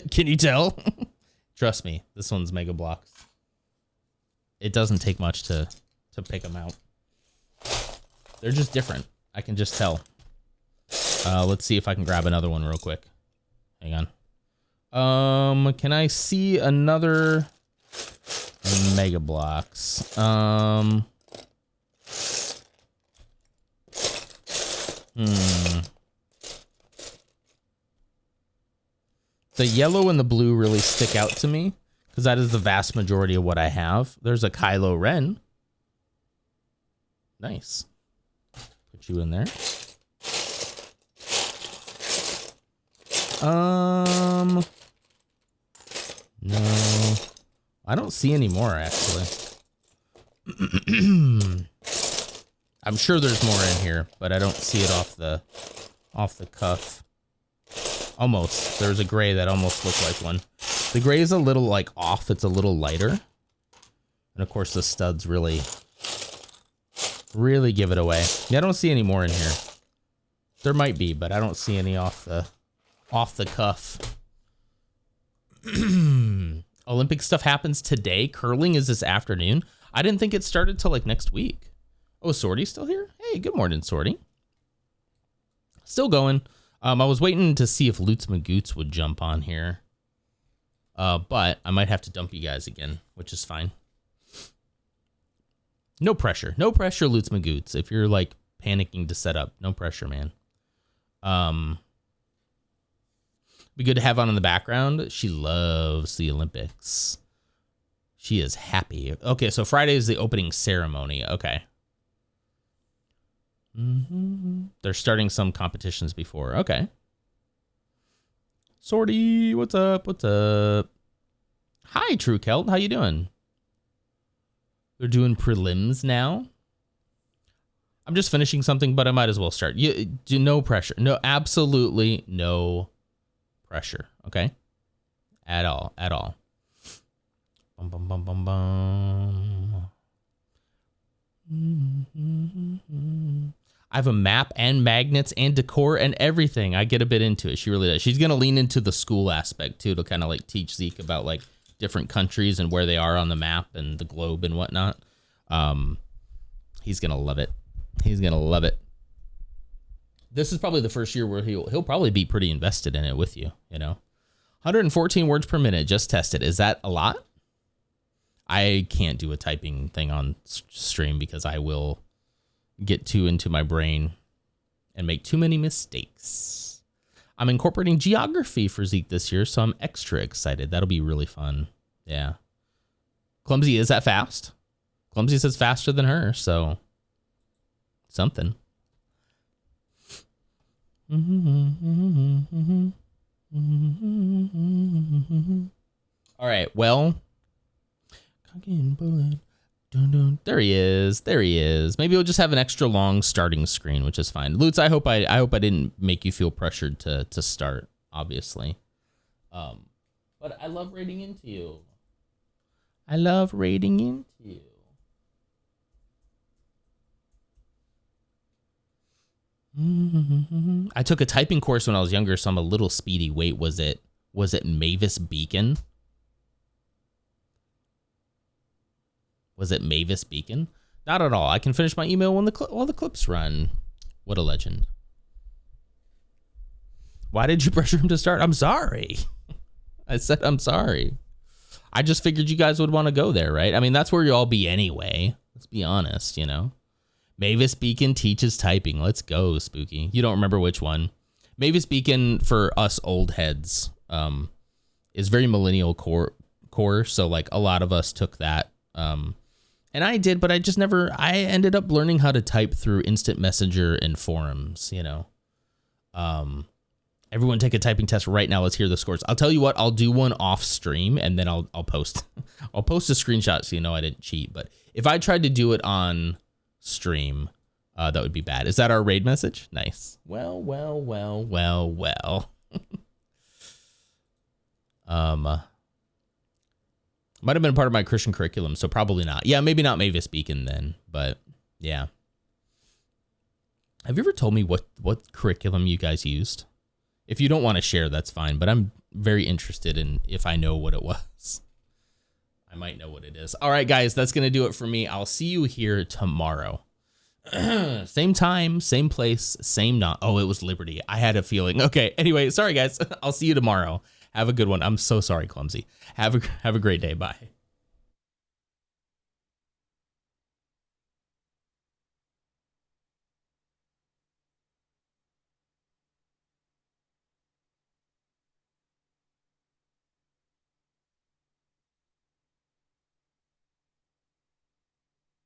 Can you tell? Trust me, this one's Mega Bloks. It doesn't take much to pick them out. They're just different. I can just tell. Let's see if I can grab another one real quick. Hang on. Can I see another Mega Bloks? The yellow and the blue really stick out to me because that is the vast majority of what I have. There's a Kylo Ren. Nice. Put you in there. No. I don't see any more, actually. I'm sure there's more in here, but I don't see it off the cuff. Almost. There's a gray that almost looked like one. The gray is a little like off. It's a little lighter. And of course the studs really give it away. Yeah, I don't see any more in here. There might be, but I don't see any off the cuff. Olympic stuff happens today. Curling is this afternoon. I didn't think it started till like next week. Oh, is Sorty still here? Hey, good morning, Sorty. Still going. I was waiting to see if Lutz Magoots would jump on here. But I might have to dump you guys again, which is fine. No pressure. No pressure, Lutz Magoots. If you're like panicking to set up, no pressure, man. Be good to have on in the background. She loves the Olympics. She is happy. Okay, so Friday is the opening ceremony. Okay. They're starting some competitions before. Okay. Sorty, what's up? What's up? Hi, True Kelt. How you doing? They're doing prelims now. I'm just finishing something, but I might as well start. You do no pressure. No, absolutely no pressure. Okay. At all. At all. Bum, bum, bum, bum, bum. I have a map and magnets and decor and everything. I get a bit into it. She really does. She's going to lean into the school aspect too, to kind of like teach Zeke about like different countries and where they are on the map and the globe and whatnot. He's going to love it. He's going to love it. This is probably the first year where he'll probably be pretty invested in it with you, you know. 114 words per minute. Just test it. Is that a lot? I can't do a typing thing on stream because I will get too into my brain and make too many mistakes. I'm incorporating geography for Zeke this year, so I'm extra excited. That'll be really fun. Yeah. Clumsy, is that fast? Clumsy says faster than her, so something. All right, well, there he is. There he is. Maybe we'll just have an extra long starting screen, which is fine. Lutz, I hope I didn't make you feel pressured to start, obviously. But I love raiding into you. I love raiding into you. I took a typing course when I was younger, so I'm a little speedy. Wait, was it Mavis Beacon? Was it Mavis Beacon? Not at all. I can finish my email when while the clips run. What a legend. Why did you pressure him to start? I'm sorry. I said I'm sorry. I just figured you guys would want to go there, right? I mean, that's where you'll all be anyway. Let's be honest, you know. Mavis Beacon teaches typing. Let's go, Spooky. You don't remember which one. Mavis Beacon, for us old heads, is very millennial core. So like a lot of us took that. And I did, but I ended up learning how to type through Instant Messenger and forums, you know. Everyone take a typing test right now. Let's hear the scores. I'll tell you what, I'll do one off stream and then I'll post I'll post a screenshot so you know I didn't cheat. But if I tried to do it on stream, that would be bad. Is that our raid message? Nice. Well. Might have been part of my Christian curriculum, so probably not. Yeah, maybe not Mavis Beacon then, but yeah. Have you ever told me what curriculum you guys used? If you don't want to share, that's fine, but I'm very interested in if I know what it was. I might know what it is. All right, guys, that's going to do it for me. I'll see you here tomorrow. Same time, same place, same not. Oh, it was Liberty. I had a feeling. Okay, anyway, sorry, guys. I'll see you tomorrow. Have a good one. I'm so sorry, Clumsy. Have a great day. Bye.